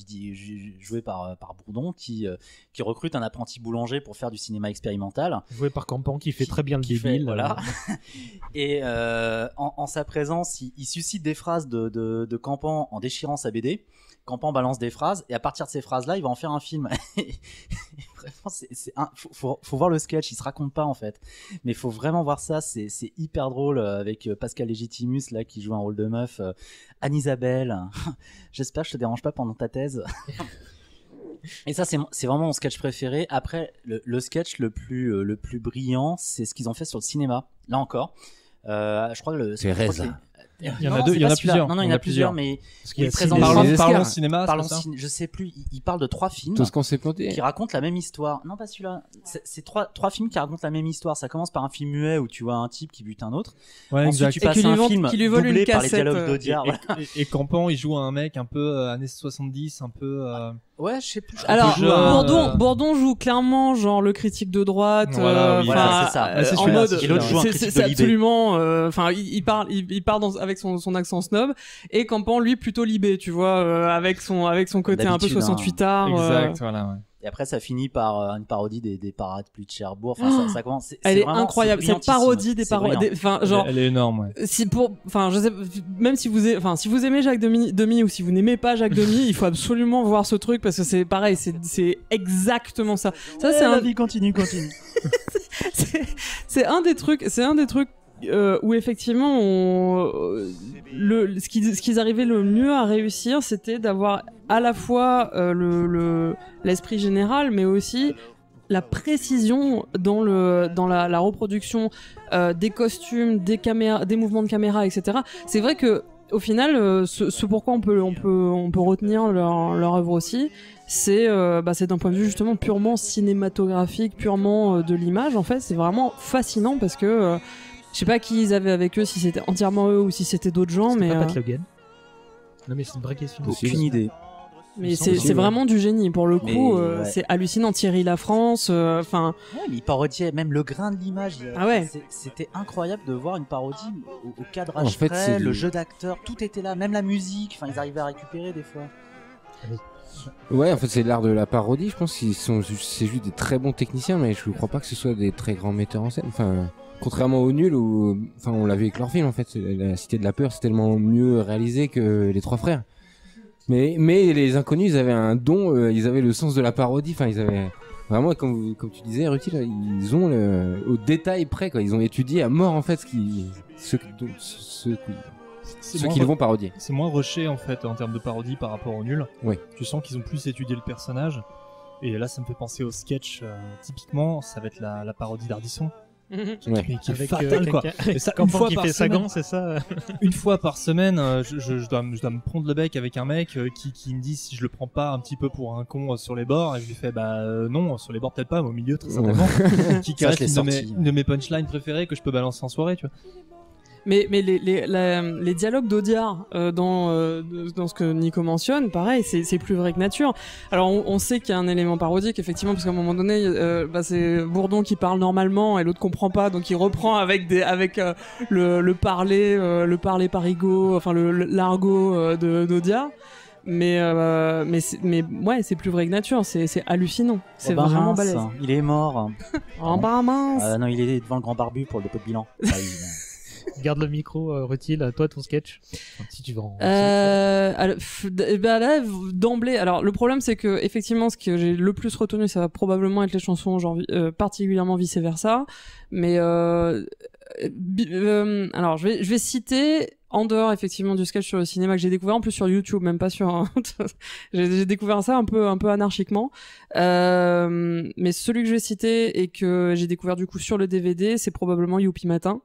joué par Bourdon, qui recrute un apprenti boulanger pour faire du cinéma expérimental. Joué par Campan, qui fait très bien le débile. Voilà. Et en sa présence, il suscite des phrases de Campan en déchirant sa BD. Campan balance des phrases, et à partir de ces phrases-là, il va en faire un film. Vraiment, faut voir le sketch, il se raconte pas en fait. Mais faut vraiment voir ça, c'est hyper drôle, avec Pascal Légitimus là, qui joue un rôle de meuf, Anne-Isabelle. J'espère que je te dérange pas pendant ta thèse. Et ça, c'est vraiment mon sketch préféré. Après, le sketch le plus brillant, c'est ce qu'ils ont fait sur le cinéma. Là encore, je crois que c'est Reza. Il y en a plusieurs. Non, il y en a plusieurs, mais il présente parlons cinéma. Je sais plus. Il parle de 3 films. Tout ce qu'on s'est planté. Qui racontent la même histoire. Non, pas celui-là. C'est trois films qui racontent la même histoire. Ça commence par un film muet où tu vois un type qui bute un autre. Ouais, ensuite, tu passes à un film doublé par les dialogues d'Audiard. Et Campan, il joue un mec un peu années 70, un peu. Ouais, je sais plus. Alors, Bourdon joue clairement genre le critique de droite. Voilà, c'est ça. En mode, et l'autre joue un critique c'est de Libé. absolument. Enfin, il parle avec son accent snob, et Campan lui plutôt libé, tu vois, avec son côté un peu 68 art. Exact, voilà. Ouais. Et après, ça finit par une parodie des parapluies de Cherbourg. Enfin, ça commence. Elle est vraiment, incroyable. Cette parodie des parodies. Enfin, genre. Elle est énorme, ouais. Enfin, je sais, même si vous aimez Jacques Demy ou si vous n'aimez pas Jacques Demy, il faut absolument voir ce truc parce que c'est pareil, c'est exactement ça. Ça, c'est la vie continue. c'est un des trucs où effectivement ce qu'ils arrivaient le mieux à réussir, c'était d'avoir à la fois l'esprit général, mais aussi la précision dans la reproduction des costumes, des caméras, des mouvements de caméra, etc. C'est vrai que au final, ce pourquoi on peut retenir leur œuvre aussi, c'est d'un point de vue justement purement cinématographique, purement de l'image. En fait, c'est vraiment fascinant parce que je sais pas qui ils avaient avec eux, si c'était entièrement eux ou si c'était d'autres gens, mais pas Pat Logan. Non mais c'est une vraie question. Aucune idée. Mais c'est vraiment du génie pour le coup. Ouais. C'est hallucinant. Thierry Lafrance, enfin. Ouais, mais il parodiait même le grain de l'image. Ah ouais. C'était incroyable de voir une parodie au cadrage près, le jeu d'acteur, tout était là, même la musique. Enfin, ils arrivaient à récupérer des fois. Ouais, en fait, c'est l'art de la parodie. Je pense qu'ils c'est juste des très bons techniciens, mais je crois pas que ce soit des très grands metteurs en scène. Enfin, contrairement au Nul, où, enfin, on l'a vu avec leur film. En fait, La Cité de la Peur, c'est tellement mieux réalisé que Les Trois Frères. Mais les Inconnus, ils avaient un don, ils avaient le sens de la parodie. Enfin, ils avaient vraiment, comme tu disais, Rutil, ils ont au détail près, quoi. Ils ont étudié à mort en fait ceux qu'ils vont parodier. C'est moins rushé en fait en termes de parodie par rapport au Nul. Oui. Tu sens qu'ils ont plus étudié le personnage. Et là, ça me fait penser au sketch. Typiquement, ça va être la parodie d'Ardisson. Qui est fatal, quoi. Et ça, une fois qui fait Sagan, c'est ça. Une fois par semaine, je dois me prendre le bec avec un mec qui me dit si je le prends pas un petit peu pour un con sur les bords, et je lui fais non, sur les bords peut-être pas, mais au milieu très certainement. Qui reste une de mes punchlines préférées que je peux balancer en soirée, tu vois. Mais les dialogues d'Audiard dans ce que Nico mentionne, pareil, c'est plus vrai que nature. Alors on sait qu'il y a un élément parodique effectivement, parce qu'à un moment donné, c'est Bourdon qui parle normalement et l'autre comprend pas, donc il reprend avec le parler parigot, enfin l'argot d'Audiard. Mais ouais, c'est plus vrai que nature, c'est hallucinant, c'est vraiment balèze. Il est mort. Oh bah mince. Non, il est devant le grand barbu pour le dépôt de bilan. Garde le micro, Rutil, toi ton sketch, si tu veux en... là, d'emblée, alors le problème c'est que effectivement ce que j'ai le plus retenu, ça va probablement être les chansons, genre particulièrement Vice Versa, mais alors je vais citer en dehors effectivement du sketch sur le cinéma que j'ai découvert en plus sur YouTube, même pas sur j'ai découvert ça un peu anarchiquement, mais celui que je vais citer et que j'ai découvert du coup sur le DVD, c'est probablement Youpi Matin,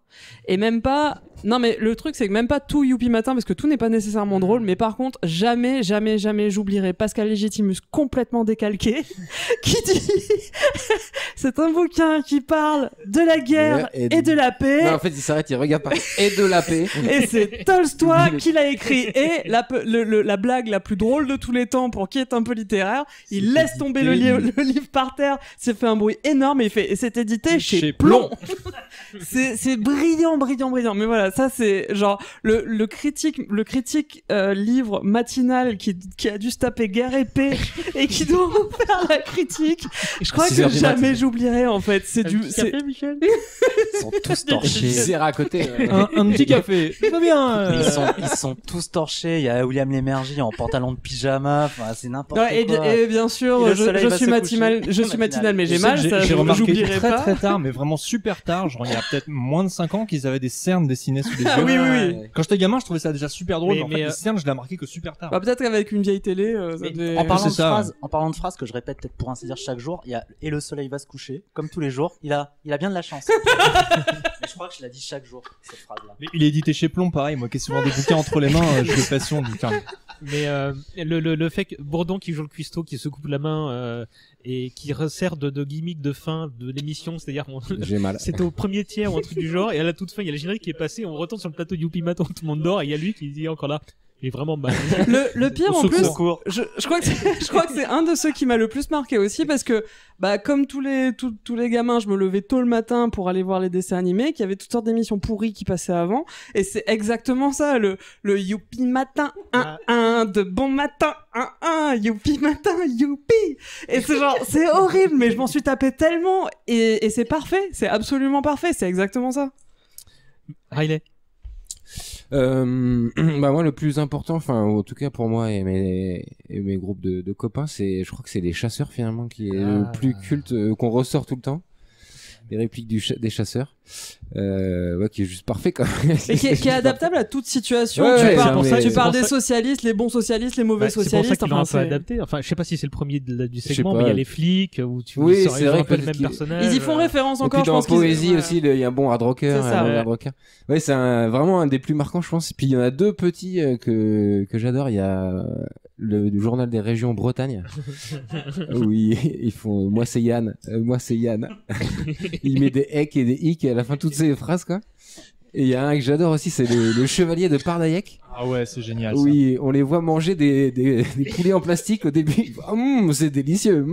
et même pas, non mais le truc c'est que même pas tout Youpi Matin, parce que tout n'est pas nécessairement drôle, mais par contre jamais j'oublierai Pascal Légitimus complètement décalqué qui dit c'est un bouquin qui parle de la guerre et de la paix. Non, en fait il s'arrête, il regarde pas et de la paix et c'est Tolstoy qui l'a écrit, et la blague la plus drôle de tous les temps pour qui est un peu littéraire, il laisse tomber le livre par terre, s'est fait un bruit énorme et c'est édité chez Plomb. c'est brillant, mais voilà, ça c'est genre le critique livre matinal qui a dû se taper guerre et paix et qui doit faire la critique. Je crois que jamais j'oublierai en fait. C'est du café, Michel. Ils sont tous torchés. Zéra à côté. Un petit café. Pas bien. Ils sont tous torchés. Il y a William Lémergie en pantalon de pyjama. Enfin, c'est n'importe quoi. Et bien sûr, je suis matinal, mais j'ai mal. J'ai remarqué pas. très tard, mais vraiment super tard. Genre il y a peut-être moins de 5 ans qu'ils avaient des cernes dessinées sous les yeux. Ah oui. Quand j'étais gamin, je trouvais ça déjà super drôle. Mais en fait, les cernes, je l'ai remarqué que super tard. Bah, peut-être qu'avec une vieille télé. En parlant de phrases que je répète peut-être pour ainsi dire chaque jour, il y a et le soleil va se coucher, comme tous les jours. Il a bien de la chance. Mais je crois que je la dis chaque jour cette phrase-là. Il est édité chez Plomb, pareil. Moi qui ai souvent des bouquins entre les mains, je fais passion du terme. Mais le fait que Bourdon qui joue le cuistot, qui se coupe la main et qui resserre de gimmick de fin de l'émission, c'est-à-dire c'était au premier tiers ou un truc du genre, et à la toute fin il y a le générique qui est passé, on retourne sur le plateau de Youpi Matin, tout le monde dort, et il y a lui qui dit encore là, Il est vraiment mal. Le pire Au en plus, secours. je crois que c'est un de ceux qui m'a le plus marqué aussi parce que comme tous les gamins, je me levais tôt le matin pour aller voir les dessins animés, qu'il y avait toutes sortes d'émissions pourries qui passaient avant, et c'est exactement ça, le youpi matin 1 de bon matin 1 youpi matin youpi, et c'est genre c'est horrible, mais je m'en suis tapé tellement et c'est parfait, c'est absolument parfait, c'est exactement ça. Riley. Moi le plus important, enfin en tout cas pour moi et mes groupes de copains, je crois que c'est les chasseurs finalement qui est le plus culte, qu'on ressort tout le temps, les répliques des chasseurs, qui est juste parfait quand même. Et qui est adaptable à toute situation. Tu parles des socialistes, les bons socialistes, les mauvais socialistes. C'est pour ça qu'ils l'ont un peu adapté. Enfin, je sais pas si c'est le premier du segment, mais il y a les flics où tu c'est vrai un peu le même personnage. Ils y font référence encore. Et puis je dans pense Poésie aussi, il y a un bon hard rocker. C'est c'est vraiment un des plus marquants, je pense. Et puis il y en a deux petits que j'adore. Il y a le journal des régions Bretagne. Oui, ils font moi c'est Yann. Il met des hecks et des hic à la fin de toutes ces phrases quoi. Et il y a un que j'adore aussi, c'est le chevalier de Pardaillec. Ah ouais, c'est génial. Oui, on les voit manger des poulets en plastique au début. C'est délicieux.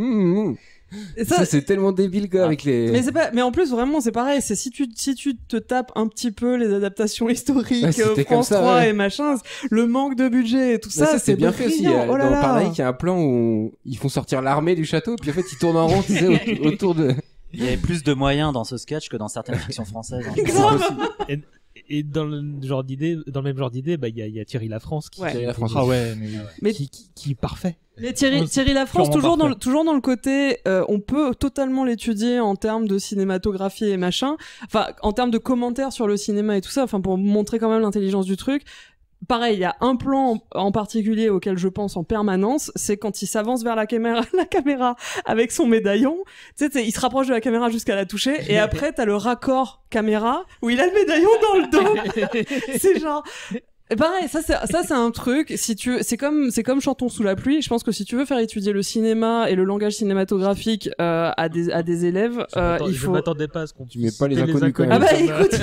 Et ça c'est tellement débile quoi, avec les. Mais en plus vraiment c'est pareil, c'est si tu te tapes un petit peu les adaptations historiques, France 3 et machin, le manque de budget et tout ça, c'est bien fait aussi. Dans Pardaillec, il y a un plan où ils font sortir l'armée du château, puis en fait ils tournent en rond, tu sais, autour de. Il y avait plus de moyens dans ce sketch que dans certaines fictions françaises. Et dans le même genre d'idée, il y a Thierry Lafrance qui est parfait. Mais Thierry Lafrance, toujours dans le côté, on peut totalement l'étudier en termes de cinématographie et machin. Enfin, en termes de commentaires sur le cinéma et tout ça. Enfin, pour montrer quand même l'intelligence du truc. Pareil, il y a un plan en particulier auquel je pense en permanence, c'est quand il s'avance vers la caméra avec son médaillon. Tu sais, il se rapproche de la caméra jusqu'à la toucher, et après t'as le raccord caméra où il a le médaillon dans le dos. C'est genre. Et pareil, ça c'est un truc. C'est comme Chantons sous la pluie. Je pense que si tu veux faire étudier le cinéma et le langage cinématographique à des élèves, il faut. Je m'attendais pas à ce qu'on. Tu mets pas les inconnus quand même. Ah bah écoute,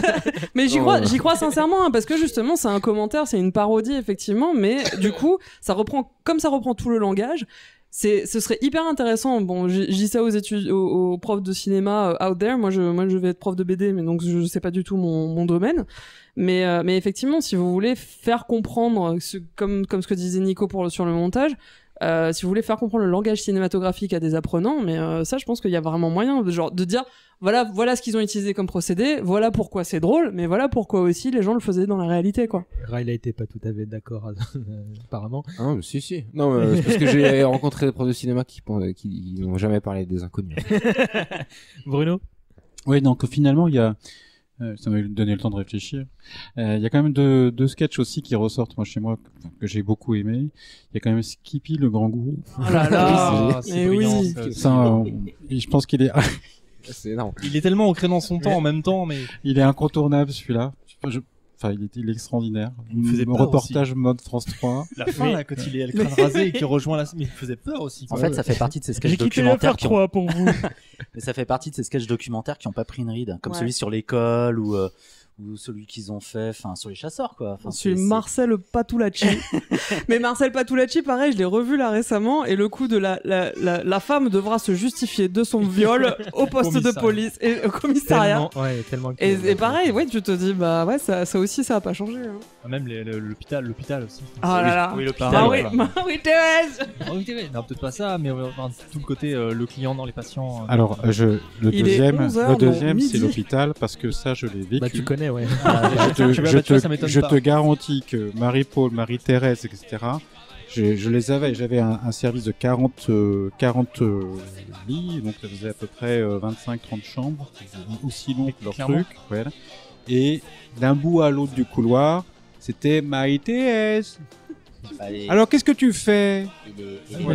mais j'y crois sincèrement parce que justement c'est un commentaire, c'est une parodie effectivement, mais du coup ça reprend tout le langage. Ce serait hyper intéressant. Bon, je dis ça aux profs de cinéma out there. Moi, je vais être prof de BD, mais donc je sais pas du tout mon domaine. Mais effectivement, si vous voulez faire comprendre, comme ce que disait Nico sur le montage, si vous voulez faire comprendre le langage cinématographique à des apprenants, mais ça, je pense qu'il y a vraiment moyen de dire, voilà ce qu'ils ont utilisé comme procédé, voilà pourquoi c'est drôle, mais voilà pourquoi aussi les gens le faisaient dans la réalité, quoi. Riley était pas tout à fait d'accord, apparemment. Ah, mais si. Non, c'est parce que j'ai rencontré des profs de cinéma qui n'ont jamais parlé des inconnus. Bruno? Oui, donc finalement, il y a, ça m'a donné le temps de réfléchir. Il y a quand même deux sketchs aussi qui ressortent chez moi que j'ai beaucoup aimé. Il y a quand même Skippy le grand gourou. Oh là là, c'est brillant. Ça, je pense qu'il est. C'est énorme. Il est tellement ancré dans son temps en même temps, mais il est incontournable celui-là. Il est extraordinaire. Il me faisait peur reportage aussi. Mode France 3. La fin, là, quand il est le crâne rasé et qu'il rejoint mais il faisait peur aussi. En fait, ça fait partie de ces sketchs J'ai quitté la documentaires faire 3 pour vous. Mais ça fait partie de ces sketchs documentaires qui ont pas pris une ride, comme celui sur l'école ou celui qu'ils ont fait, sur les chasseurs, quoi. Celui Marcel Patulacci. Mais Marcel Patulacci, pareil, je l'ai revu là récemment, et le coup de la femme devra se justifier de son viol au poste de police et au commissariat. Tellement et pareil, tu te dis, ça aussi, ça a pas changé. Hein. Même l'hôpital aussi. Ah là là. Oui, l'hôpital. Thérèse. Non, peut-être pas ça, mais tout le côté, le client dans les patients. Alors, le deuxième, c'est l'hôpital, parce que ça, je l'ai vécu. Bah, tu connais, ouais. Je te garantis que Marie-Paul, Marie-Thérèse, etc., je les avais. J'avais un service de 40 lits, donc ça faisait à peu près 25-30 chambres, aussi long que leur truc. Voilà. Et d'un bout à l'autre du couloir, c'était Marie-Thérèse. Alors qu'est-ce que tu fais? C'est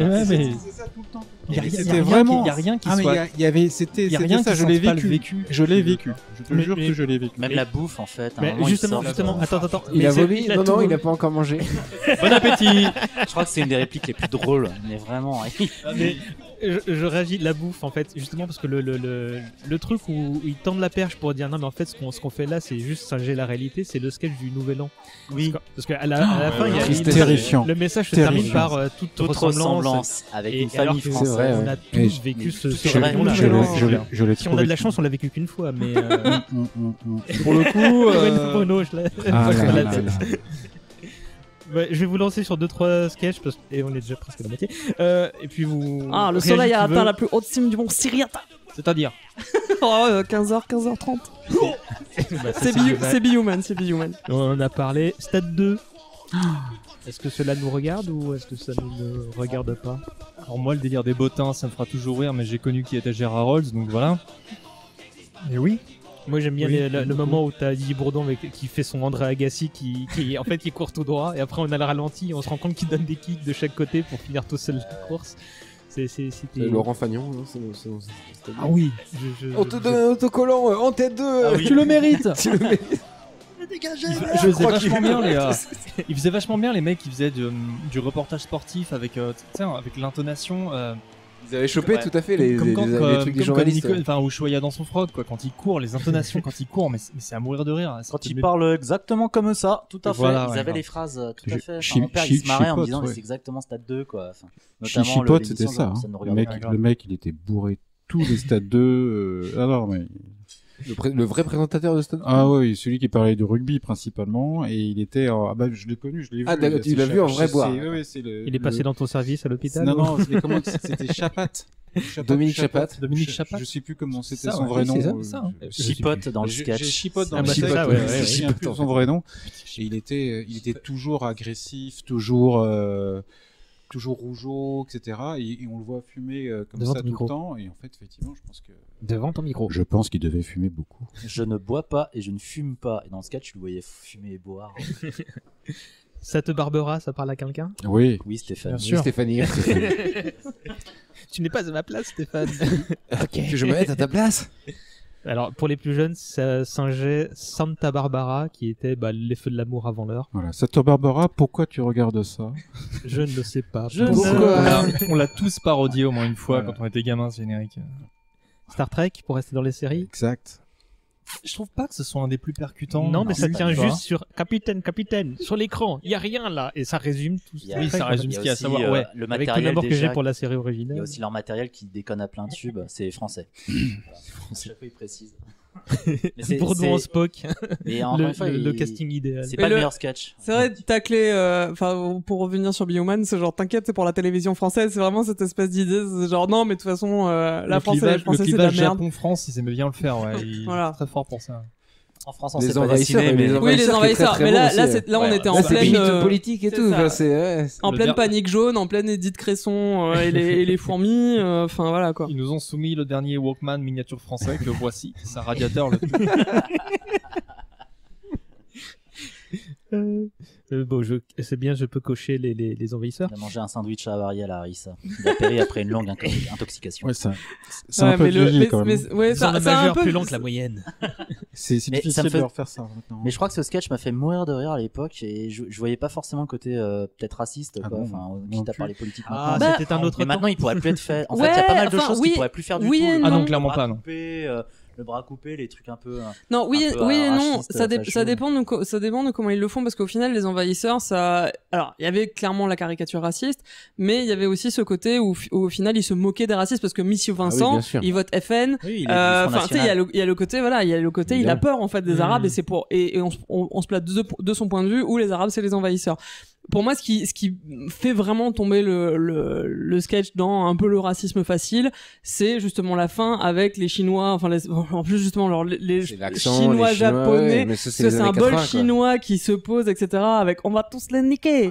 ça tout le temps. C'était vraiment. Il y a rien qui soit. Il y avait c'était ça. Je l'ai vécu. Je l'ai vécu. Je te jure que je l'ai vécu. Même la bouffe en fait. Mais justement. Attends. Il a vomi? Non, il a pas encore mangé. Bon appétit. Je crois que c'est une des répliques les plus drôles, mais vraiment. Je réagis de la bouffe en fait, justement parce que le truc où ils tendent la perche pour dire non mais en fait ce qu'on fait là c'est juste singer la réalité, c'est le sketch du Nouvel An. Oui. Parce qu'à la fin il y a terrifiant. Le message se termine par toute ressemblance avec et une famille française. C'est vrai, On a tous vécu ce réveillon-là. Je l'ai Si on a de la chance, on l'a vécu qu'une fois, mais Pour le coup, Bruno, je l'ai. Ah je là la là tête. là. Ouais, je vais vous lancer sur 2-3 sketchs et on est déjà presque à la moitié. Et puis vous. Ah, le soleil a atteint la plus haute cime du mont Syriata. C'est-à-dire 15h, 15h30. C'est Be-Human. On en a parlé. Stade 2. Est-ce que cela nous regarde ou est-ce que ça ne nous regarde pas? alors moi, le délire des bottins, ça me fera toujours rire, mais j'ai connu qui était Gérard Rolls, donc voilà. Et oui. Moi j'aime bien Oui, le moment où t'as Didier Bourdon qui fait son André Agassi qui en fait qui court tout droit et après on a le ralenti et on se rend compte qu'il donne des kicks de chaque côté pour finir tout seul la course. C'était Laurent Fagnon, hein, Ah oui. On te donne un autocollant en tête 2. Tu le mérites. Tu le mérites. Il faisait vachement bien les mecs qui faisaient du reportage sportif avec l'intonation. Ils avaient chopé tout à fait les trucs des comme journalistes. Enfin, Ushuaïa dans son froc, quoi. Quand il court, les intonations quand il court, mais c'est à mourir de rire. Quand il parle exactement comme ça, tout à fait. Voilà, Ils ouais, avaient ouais. les phrases tout à fait. Chi- Mon père il se marrait en me Chipote, disant ouais. mais c'est exactement Stade 2 quoi. Enfin, notamment Chipote, c'était l'émission, ça. ça nous Le regardait pas. mec, il était bourré tous les stades 2. Alors, mais. Le vrai présentateur de Stade 2. Ah oui, celui qui parlait de rugby principalement, et il était. Ah bah, je l'ai connu, je l'ai vu. Ah, d'accord, tu l'as vu en vrai boire. Il est passé dans ton service à l'hôpital. Non, c'était Chapat. Dominique Chapat. Je sais plus comment c'était ça, son ouais. vrai nom. C'est ça. Chipote dans le sketch. J'ai Chipote dans Ah le bah, c'est sketch. ça, ouais, Je me souviens plus de son vrai nom. Et il était toujours agressif, toujours rougeau, etc. Et on le voit fumer comme Devant ça ton tout micro. le temps. Et en fait, effectivement, je pense que. Devant ton micro. Je pense qu'il devait fumer beaucoup. Je ne bois pas et je ne fume pas. Et dans le sketch, tu le voyais fumer et boire. Ça te barbera, ça parle à quelqu'un? Oui. Oui, Stéphane. Bien sûr. Stéphanie. Tu n'es pas à ma place, Stéphane. Ok. Que je me mette à ta place. Alors, pour les plus jeunes, ça singeait Santa Barbara, qui était les feux de l'amour avant l'heure. Voilà. Santa Barbara, pourquoi tu regardes ça? Je ne le sais pas. On l'a tous parodié au moins une fois Voilà. quand on était gamin, ce générique. Star Trek, pour rester dans les séries. Exact. Je trouve pas que ce soit un des plus percutants. Non, mais ça plus, tient tu vois. juste sur capitaine, sur l'écran. Il y a rien là, et ça résume tout. Il y a- Oui, ça résume il y ce a qu'il y a à aussi, savoir. le Avec tout matériel l'amour que déjà, j'ai pour la série il y originale. a aussi leur matériel qui déconne à plein tube. C'est français. Chaque fois, il précise. Mais c'est- Pour nous c'est- en Spock. Mais encore une fois, le il- casting idéal. C'est Mais pas le le- meilleur sketch. C'est vrai, tacler, enfin, pour revenir sur Be-Human, c'est genre, t'inquiète, c'est pour la télévision française, c'est vraiment cette espèce d'idée, c'est genre, non, mais de toute façon, la le française, clivage, c'est de la merde. Japon-France, ils aimaient bien le faire, ouais. Ils Voilà. sont très forts pour ça. En France, on Les sait pas envahisseurs, dessiner, mais Oui, les envahisseurs, mais là, on Ouais, était ouais. en Là, c'est pleine, mythe politique et c'est tout. ça. Enfin, c'est. en Le pleine der- panique jaune, en pleine Edith Cresson, et les fourmis, enfin, voilà, quoi. Ils nous ont soumis le dernier Walkman miniature français, que voici. C'est un radiateur le plus. Bon, c'est bien, je peux cocher les envahisseurs. Il a mangé un sandwich à avarié à la harissa. Il a péri après une longue intoxication. Ouais, c'est Ouais, un peu mais vieilli quand même. ouais, Ils sont ça, un ça a un majeur peu plus lent que la moyenne. C'est Mais ça difficile me fait- de refaire ça maintenant. Mais je crois que ce sketch m'a fait mourir de rire à l'époque et je voyais pas forcément le côté peut-être raciste, Ah quoi. bon, Enfin, non quitte à plus. parler politique. Ah, maintenant. c'était un autre Mais temps. maintenant, il pourrait plus être fait. En Ouais, fait, il y a pas mal de enfin, choses oui, qu'il pourrait plus faire du oui tout. et Le non. Ah non, bras clairement pas, non. coupé, le bras coupé, les trucs un peu. Non, oui, un peu oui et non, raciste, ça facho. dépend de comment ils le font parce qu'au final les envahisseurs alors il y avait clairement la caricature raciste mais il y avait aussi ce côté où au final ils se moquaient des racistes parce que Monsieur Vincent bien sûr. il vote FN Oui, il est du Front enfin tu sais il y a National. le côté voilà, il y a le côté il a peur en fait des Arabes et c'est pour et on se place de son point de vue où les Arabes c'est les envahisseurs. Pour moi, ce qui fait vraiment tomber le sketch dans un peu le racisme facile, c'est justement la fin avec les Chinois, enfin en plus justement alors les C'est l'accent, Chinois les Chinois, japonais, ouais, mais ça, c'est parce que les c'est un années bol 80, quoi. chinois qui se pose, etc. avec on va tous les niquer.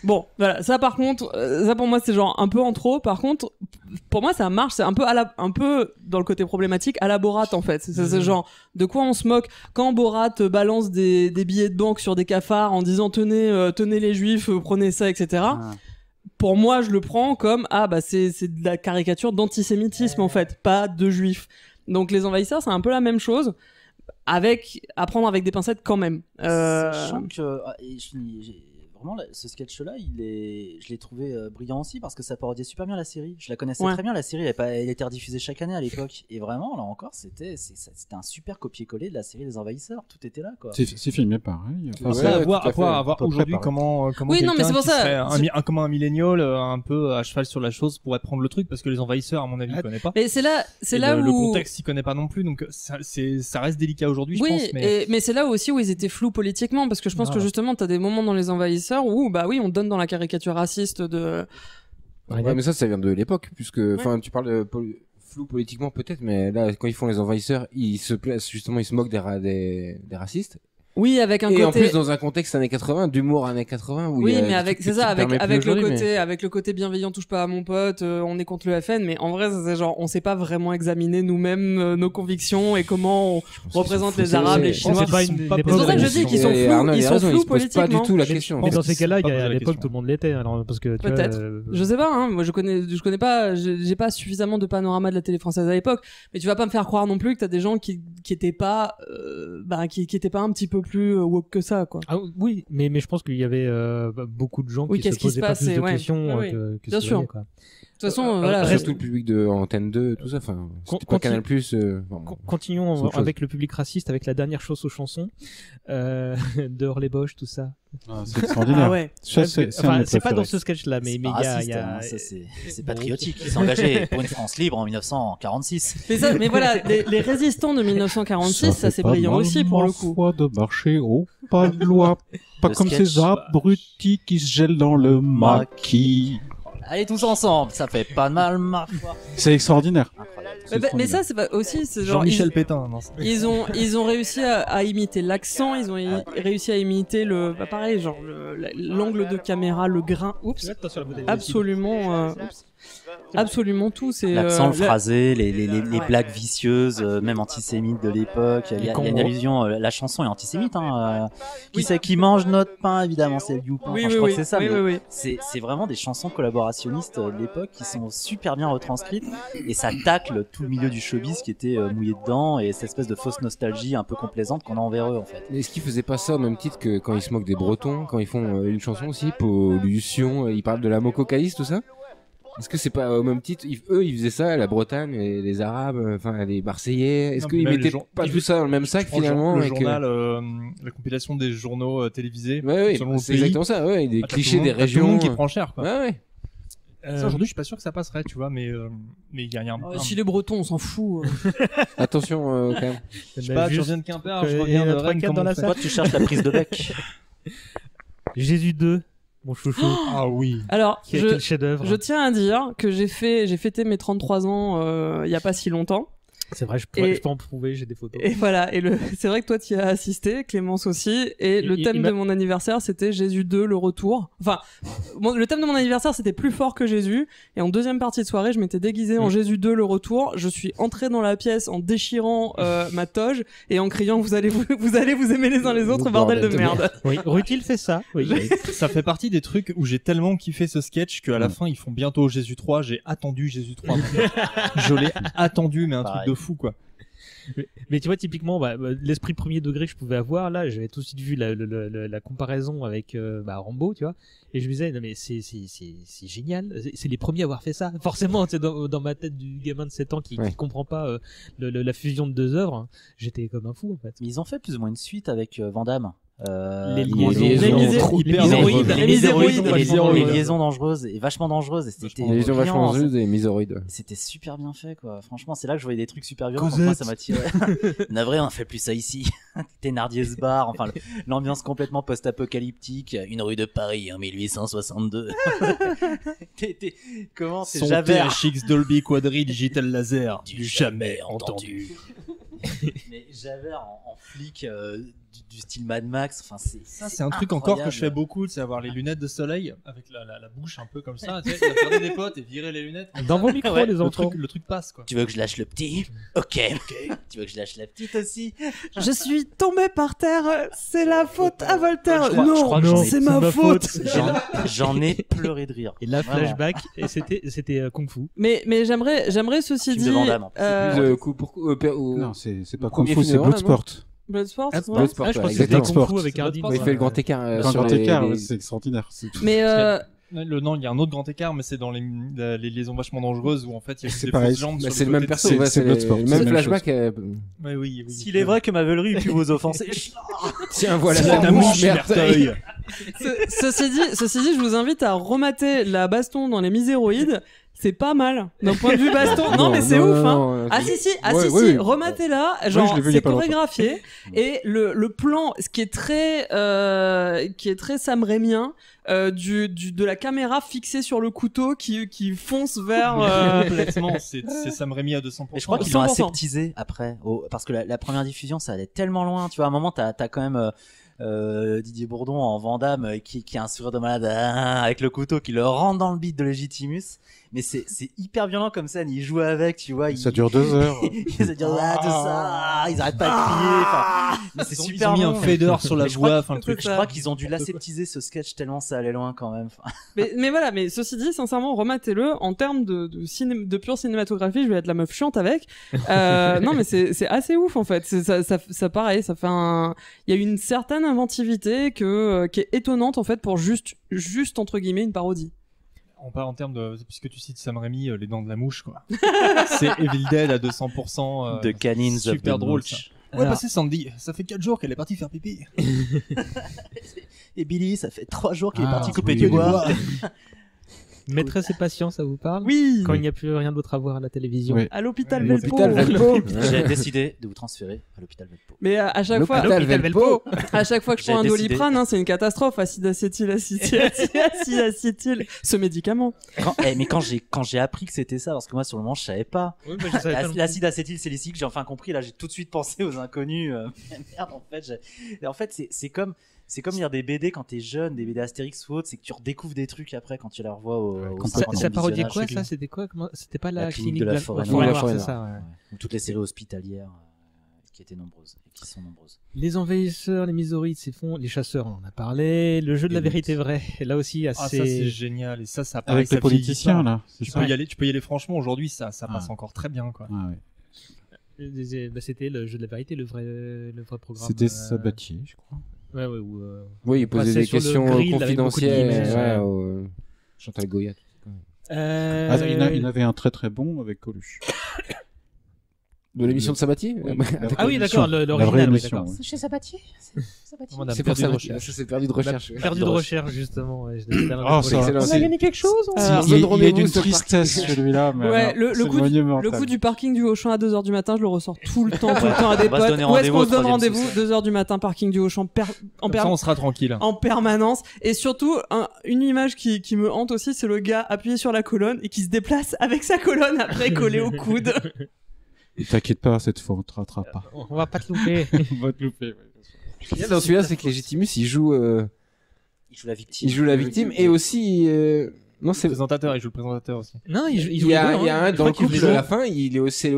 Bon, voilà, ça par contre, ça pour moi c'est genre un peu en trop. Par contre, pour moi ça marche, c'est un peu un peu dans le côté problématique à la Borat en fait. C'est genre de quoi on se moque quand Borat balance des billets de banque sur des cafards en disant tenez les juifs, prenez ça, etc. Pour moi, je le prends comme c'est de la caricature d'antisémitisme en fait, pas de juifs. Donc les envahisseurs, c'est un peu la même chose, à prendre avec des pincettes quand même. Sachant que vraiment ce sketch-là, je l'ai trouvé brillant aussi parce que ça parodiait super bien la série. Je la connaissais Ouais. très bien la série, elle était rediffusée chaque année à l'époque et vraiment là encore c'était un super copier-coller de la série des Envahisseurs. Tout était là quoi. C'est filmé pareil. Après, Ouais, à tout voir, à fait. à voir À peu près aujourd'hui pareil. comment Oui, non, mais quelqu'un c'est pour qui ça, serait comme un millénial un peu à cheval sur la chose pourrait prendre le truc parce que les envahisseurs à mon avis connaît pas. Mais c'est là le où contexte il connaît pas non plus donc ça reste délicat aujourd'hui oui, je pense mais c'est là aussi où ils étaient flous politiquement parce que je pense que justement t'as des moments dans les Envahisseurs où bah oui on donne dans la caricature raciste de Ouais, mais ça vient de l'époque, puisque, enfin, tu parles de flou politiquement peut-être, mais là, quand ils font les envahisseurs, ils se placent, justement, ils se moquent des racistes. Oui, avec un et côté. en plus, dans un contexte années 80, d'humour années 80, où oui, il y a mais des avec, trucs c'est qui ça, te permettent avec plus le aujourd'hui, côté, mais- avec le côté bienveillant, touche pas à mon pote, on est contre le FN, mais en vrai, c'est genre, on sait pas vraiment examiner nous-mêmes nos convictions et comment on représente les Arabes, les Chinois. C'est pas une- C'est pour ça que je dis qu'ils sont flous, ils sont flous politiquement. Mais dans ces cas-là, à l'époque, tout le monde l'était. Alors, parce que, tu vois, Peut-être. Je sais pas, hein. Moi, je connais pas, j'ai pas suffisamment de panorama de la télé française à l'époque. Mais tu vas pas me faire croire non plus que t'as des gens qui étaient pas, qui étaient pas un petit peu plus woke que ça, quoi. Ah, oui, mais je pense qu'il y avait beaucoup de gens Oui, qui se qu'est-ce qui se posaient pas passe, plus de ouais. questions Oui, que bien ce sûr. voyait, quoi. De toute façon, voilà. Surtout le public de Antenne 2, tout ça, enfin, c'était pas Canal+. Continuons c'est autre chose. avec le public raciste, avec la dernière chose aux chansons de Orly Bosch, tout ça. Ah, c'est extraordinaire. Ah ouais. Ça, c'est un de mes c'est pas dans préférés. ce sketch-là, mais C'est il pas y a, raciste, il y a- hein, ça, c'est patriotique. Il s'est engagé pour une France libre en 1946. Mais voilà, les résistants de 1946, ça c'est brillant aussi pour le coup. Foi de marcher au pas de loi, pas Le comme sketch, ces abrutis qui se gèlent dans le maquis. Allez tous ensemble, ça fait pas de mal ma foi. C'est extraordinaire. Mais ça c'est pas aussi, c'est genre Jean-Michel ils- Pétain non, ils ont réussi à imiter l'accent, ils ont réussi à imiter pareil, genre l'angle de caméra, le grain, absolument tout, c'est L'accent, le phrasé, les blagues vicieuses, même antisémites de l'époque. Il y a une allusion, la chanson est antisémite. Hein, qui c'est qui mange notre pain, évidemment, c'est le Youpin. Oui, Enfin, oui, je crois oui, que c'est ça. oui, mais oui, oui. C'est vraiment des chansons collaborationnistes de l'époque qui sont super bien retranscrites et ça tacle tout le milieu du showbiz qui était mouillé dedans et cette espèce de fausse nostalgie un peu complaisante qu'on a envers eux en fait. Est-ce qu'ils faisaient pas ça au même titre que quand ils se moquent des Bretons, quand ils font une chanson aussi, pollution, ils parlent de la mococaïs, tout ça? Est-ce que c'est pas au même titre? Eux, ils faisaient ça, la Bretagne, les Arabes, enfin les Marseillais. Est-ce Non, qu'ils même les mettaient gens- pas tout ça dans le même sac Je prends finalement le et que- journal, la compilation des journaux télévisés Ouais, selon le c'est pays. exactement ça, ouais, des Ah, t'as clichés tout le des monde- t'as régions. Tout le monde qui prend cher quoi. Ouais, ouais. Ça, aujourd'hui, je suis pas sûr que ça passerait, tu vois, mais il y a un. Si les Bretons, on s'en fout. Attention quand même. Je sais pas, tu reviens de Quimper, je il y reviens en de a trois, Rennes. quatre dans la salle. Toi tu cherches la prise de bec. Jésus 2, mon chouchou. Ah oui. Alors, Quel chef-d'œuvre. je tiens à dire que j'ai fêté mes 33 ans il y a pas si longtemps. C'est vrai, je peux en prouver, j'ai des photos. Et voilà, c'est vrai que toi tu y as assisté, Clémence aussi, et le thème de mon anniversaire c'était Jésus 2, le retour. Enfin, le thème de mon anniversaire c'était plus fort que Jésus, et en deuxième partie de soirée je m'étais déguisé en Jésus 2, le retour. Je suis entré dans la pièce en déchirant ma toge et en criant vous allez vous aimer les uns les autres, bordel de merde. Oui, Rutil fait ça. Oui. Ça fait partie des trucs où j'ai tellement kiffé ce sketch qu'à la fin ils font bientôt Jésus 3. J'ai attendu Jésus 3. Je l'ai attendu, mais un truc de fou quoi. Mais tu vois, typiquement, l'esprit premier degré que je pouvais avoir, là, j'avais tout de suite vu la comparaison avec Rambo, tu vois, et je me disais, non mais c'est génial, c'est les premiers à avoir fait ça. Forcément, c'est dans ma tête du gamin de 7 ans qui comprend pas la fusion de deux œuvres, j'étais comme un fou en fait. Mais ils ont fait plus ou moins une suite avec Van Damme. Les liaisons dangereuses et vachement dangereuses. Les liaisons vachement dangereuses et misoïdes. C'était super bien fait quoi. Franchement, c'est là que je voyais des trucs super violents. Moi, ça m'a tiré. Navré, on fait plus ça ici. Thénardier se barre. Enfin, l'ambiance complètement post-apocalyptique. Une rue de Paris en 1862. Comment c'est Son Javert THX Dolby Quadri Digital Laser. Du jamais entendu. Mais Javert en flic du style Mad Max, enfin c'est un truc encore que je fais beaucoup, c'est avoir les lunettes de soleil avec la bouche un peu comme ça, tu sais, regarder des potes et virer les lunettes. Dans vos micros, les enfants. Le truc passe quoi. Tu veux que je lâche le petit? Ok. Tu veux que je lâche la petite aussi? Je suis tombé par terre, c'est la faute à Voltaire. Je crois que c'est ma faute. J'en ai pleuré de rire. Et là, flashback, et c'était Kung Fu. Mais j'aimerais ceci dit. Non, c'est pas Kung Fu, c'est Bloodsport. Bloodsport. Ah, ouais. Bloodsport, je pense que exactement. c'était Kung Fu Bloodsport. avec Hardin. Il fait le grand écart. Quand sur grand les- écart, les- ouais, c'est extraordinaire. C'est tout. Mais Non, il y a un autre grand écart, mais c'est dans les liaisons vachement dangereuses où en fait il y a C'est des pareil. fausses jambes. Bah, sur c'est le même côté. perso, c'est- ouais, c'est c'est Bloodsport, le c'est même la même flashback. Ouais, oui. S'il est vrai que Maverick pu vous offenser. Tiens, voilà C'est la la mouche mouche Merteuil. ceci dit, je vous invite à remater la baston dans les Miséroïdes. C'est pas mal d'un point de vue baston. Non, mais c'est ouf, hein. Ah si, Ouais, ouais. rematez-la. Genre, je l'ai vu il y a c'est pas longtemps. chorégraphié et le plan, ce qui est très Sam Raimien, de la caméra fixée sur le couteau qui fonce vers. Complètement, c'est Sam Raimi à 200%. Et je crois qu'ils l'ont 100%. aseptisé après, parce que la première diffusion, ça allait tellement loin. Tu vois, à un moment, t'as quand même Didier Bourdon en Van Damme qui a un sourire de malade avec le couteau qui le rentre dans le bide de Legitimus. Mais c'est hyper violent comme scène. Il joue avec, tu vois. Ça dure 2 heures. Ça dure tout ça. Ils arrêtent pas de crier. Enfin, mais c'est Ils super ont mis long. un fader sur la Mais je crois voix, que- enfin le truc. Je crois qu'ils ont dû l'aseptiser ce sketch tellement ça allait loin quand même. Enfin, mais voilà, mais ceci dit, sincèrement, rematez-le. En termes de pure cinématographie, je vais être la meuf chiante avec. Non, mais c'est assez ouf en fait. Ça pareil, ça fait il y a une certaine inventivité qui est étonnante en fait pour juste entre guillemets une parodie. On parle en termes de, puisque tu cites Sam Raimi, les dents de la mouche, quoi. C'est Evil Dead à 200%. The Canines of super the drôle, Mooch. ça. Ouais, Alors- bah c'est Sandy. Ça fait 4 jours qu'elle est partie faire pipi. Et Billy, ça fait 3 jours qu'il est Ah, parti couper oui, du oui, bois. Maîtresse et patient, ça vous parle? Oui. Quand il n'y a plus rien d'autre à voir à la télévision. Ouais. À l'hôpital Oui, Velpo. l'hôpital Velpo. J'ai décidé de vous transférer à l'hôpital Velpo. Mais à chaque fois, L'hôpital Velpo. à chaque fois que je J'ai prends un décidé. Doliprane, c'est une catastrophe. Acide acétyl, ce médicament. Mais quand j'ai appris que c'était ça, parce que moi sur le moment je savais pas. Oui, bah, je savais pas non plus. L'acide acétylsalicylique, j'ai enfin compris. Là, j'ai tout de suite pensé aux inconnus. Merde, en fait, c'est comme lire des BD quand t'es jeune, des BD Astérix ou autre, c'est que tu redécouvres des trucs après quand tu les revois au complètement. Ça parodiait visionnage. quoi, ça? C'était quoi? C'était pas la clinique de la forêt noire, noire, c'est ça, ouais. Ou toutes les séries hospitalières qui étaient nombreuses et qui sont nombreuses. Les envahisseurs, les misoïdes, c'est fond. Les chasseurs, on en a parlé. Le jeu de la vérité vraie. Et là aussi, assez. Ah, ça c'est génial. Et ça Avec pareil, les ça politiciens, vieillit pas. là. c'est Tu ça peux y aller franchement. Aujourd'hui, ça passe encore très bien, quoi. Ah, ouais. Bah, c'était le jeu de la vérité, le vrai programme. C'était Sabatier, je crois. Ouais, où, Oui, il on posait passait des sur le questions grill avec beaucoup de confidentielles. guillemets, Ouais, ouais. au Chantal Goya. Ah, il y en avait un très très bon avec Coluche. De l'émission de Sabatier. Oui, Ah oui, d'accord, la vraie l'original, oui, émission, d'accord. ouais. Chez Sabatier. On a C'est perdu pour de ça. recherche. Ça s'est perdu de recherche. Perdu de recherche, justement. Ouais, Ah, ça. Excellent. On a gagné quelque chose. Alors, Il est rendez-vous d'une sur tristesse celui-là, mais Ouais, alors, c'est le coup du parking du Auchan à 2h du matin, je le ressors tout le temps à des On va se potes. donner Où est-ce rendez-vous qu'on au se donne troisième rendez-vous? sous-sol. 2h du matin, parking du Auchan Comme ça, on sera tranquille. en permanence. Et surtout, une image qui me hante aussi, c'est le gars appuyé sur la colonne et qui se déplace avec sa colonne après collée au coude. T'inquiète pas, cette fois on te rattrape pas. On va pas te louper. On va te louper. Ouais. Ce qu'il y a dans celui-là, c'est que Legitimus, il joue Il joue la victime. la victime et aussi. Non, Le c'est. présentateur, il joue le présentateur aussi. Non, il Il joue y a, les deux, il y a hein. un Je dans crois le qu'il couple joue à la fin, il est aussi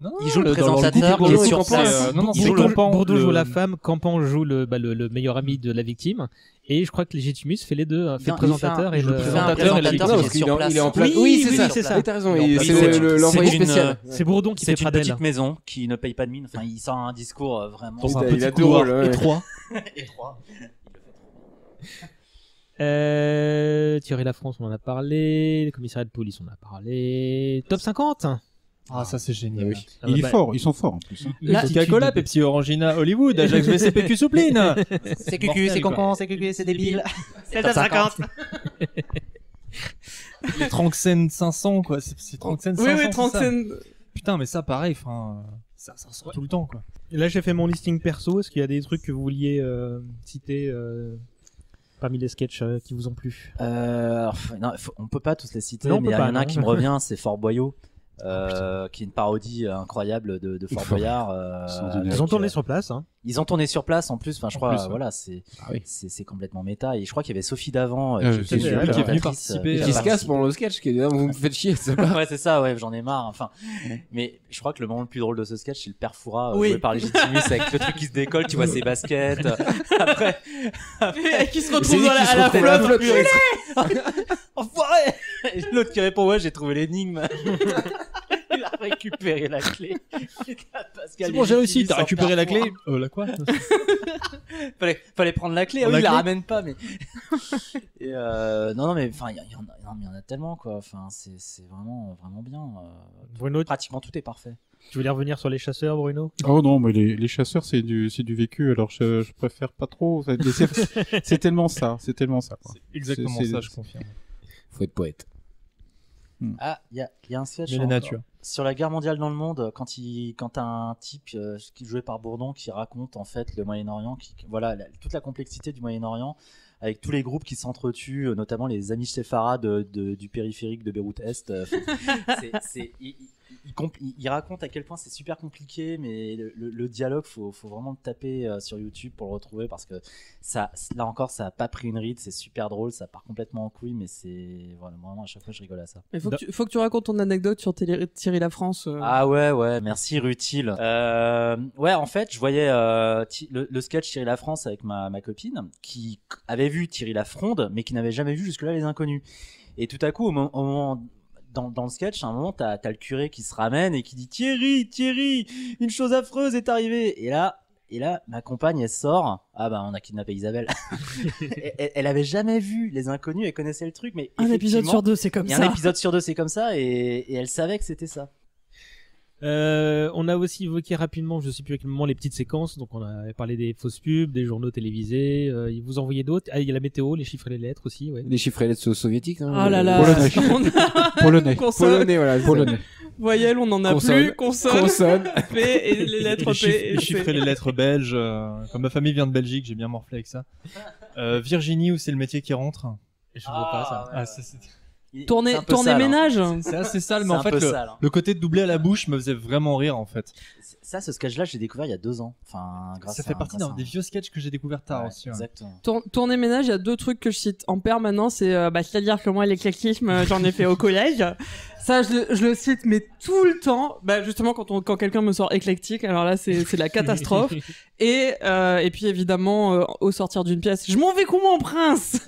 Non, Il joue le dans présentateur couple, qui est Bourdon, sur Campan, place. non, c'est Bourdon, Campan, Bourdon le- joue la femme, Campan joue le meilleur ami de la victime, et je crois que Legitimus fait les deux, hein, fait Non, le présentateur il et fait le un présentateur et la présentateur victime. qui est sur place. il est en place. Oui, Oui, oui, c'est ça. c'est ça. Oui, t'as raison. Non, et parce c'est que l'envoyé c'est une, spécial. C'est Bourdon qui fait C'est une Pradel. petite maison qui ne paye pas de mine. Enfin, il sort un discours vraiment Dans un Il a petit deux couloir rôles, ouais. étroit. étroit. Thierry Lafrance, on en a parlé. Le commissariat de police, on en a parlé. Top 50. Ah, ça c'est génial. Oui. Il est bah, fort, ils sont forts en plus. hein. Là, Coca-Cola, Pepsi Orangina, Hollywood, Ajax VCPQ Soupline. C'est cucu, c'est concon, c'est cucu, c'est débile. C'est top 50. Les Tranxen 500, quoi. C'est Tranxen 500. Oui, c'est ça Tranxen. Putain, mais ça, pareil, enfin, ça ressort tout le temps, quoi. Et là, j'ai fait mon listing perso. Est-ce qu'il y a des trucs que vous vouliez citer parmi les sketchs qui vous ont plu? Non, on peut pas tous les citer, Non, on mais peut il y pas, en a un non. qui me revient, c'est Fort Boyau. Qui est une parodie incroyable de Fort Boyard. Ils ont tourné sur place. Hein. Ils ont tourné sur place en plus. Enfin, je crois, plus, ouais. voilà, c'est Ah oui. c'est complètement méta. Et je crois qu'il y avait Sophie Davant je qui sais, était elle, la qui est venue présentatrice, participer, qui a Qui se casse participé. pendant le sketch, qui est là, vous me faites chier, c'est pas. Ouais, c'est ça, ouais, j'en ai marre. Enfin, mais je crois que le moment le plus drôle de ce sketch, c'est le père Foura Oui. joué par Legitimus avec le truc qui se décolle, tu vois ses baskets. Après, Qui se C'est retrouve lui à qui se la retrouve à la flotte. flotte. enfoiré. Et l'autre qui répond, ouais, j'ai trouvé l'énigme. Il a récupéré la clé. C'est bon, j'ai réussi. T'as récupéré la clé. La quoi? Fallait prendre la clé. Ah oui, il la ramène pas, mais. Et non, mais enfin, il y en a tellement quoi. Enfin, c'est vraiment bien. Bruno, pratiquement tout est parfait. Tu voulais revenir sur les chasseurs, Bruno? Oh non, mais les chasseurs, c'est du vécu, alors je préfère pas trop. C'est tellement ça, quoi. C'est exactement ça, je confirme. Faut être poète. Ah, il y a un sketch Mais la nature. sur la guerre mondiale dans le monde, quand t'as un type qui est joué par Bourdon qui raconte en fait le Moyen-Orient, voilà toute la complexité du Moyen-Orient, avec tous les groupes qui s'entretuent, notamment les amis séfarades du périphérique de Beyrouth Est. Il raconte à quel point c'est super compliqué, mais le dialogue, faut vraiment le taper sur YouTube pour le retrouver, parce que ça, là encore, ça a pas pris une ride, c'est super drôle, ça part complètement en couille, mais c'est voilà, vraiment à chaque fois je rigole à ça. Il faut que tu racontes ton anecdote sur Thierry Lafrance. Ah ouais, merci Rutile. Ouais, en fait, je voyais le sketch Thierry Lafrance avec ma copine qui avait vu Thierry Lafronde, mais qui n'avait jamais vu jusque-là Les Inconnus. Et tout à coup, au moment dans le sketch, à un moment, t'as le curé qui se ramène et qui dit Thierry, une chose affreuse est arrivée. Et là, ma compagne, elle sort. Ah bah, on a kidnappé Isabelle. elle avait jamais vu Les Inconnus, elle connaissait le truc, mais un épisode sur deux, c'est comme ça. Un épisode sur deux, c'est comme ça, et elle savait que c'était ça. On a aussi évoqué rapidement, je sais plus à quel moment, les petites séquences. Donc on a parlé des fausses pubs, des journaux télévisés. Il vous envoyait d'autres. Ah, il y a la météo, les chiffres et les lettres aussi. Ouais. Les chiffres et les lettres soviétiques. Hein, oh là là. Polonais. Polonais. Voyelle, on en a plus. Consonne. P et les lettres P. Les chiffres et les lettres belges. Comme ma famille vient de Belgique, j'ai bien morflé avec ça. Virginie, où c'est le métier qui rentre. Je vois pas ça. Ah, ça c'est... Tourner ménage. C'est assez sale, mais en fait, le côté de doubler à la bouche me faisait vraiment rire, en fait. Ça, ce sketch-là, j'ai découvert il y a 2 ans. Enfin, ça fait partie des vieux sketchs que j'ai découvert tard aussi. Ouais. Exactement. Tourner ménage, il y a 2 trucs que je cite en permanence. C'est-à-dire que moi, l'éclectisme, j'en ai fait au collège. Ça, je le cite, mais tout le temps. Bah, justement, quand quelqu'un me sort éclectique, alors là, c'est la catastrophe. Et puis, évidemment, au sortir d'une pièce, je m'en vais comme mon prince.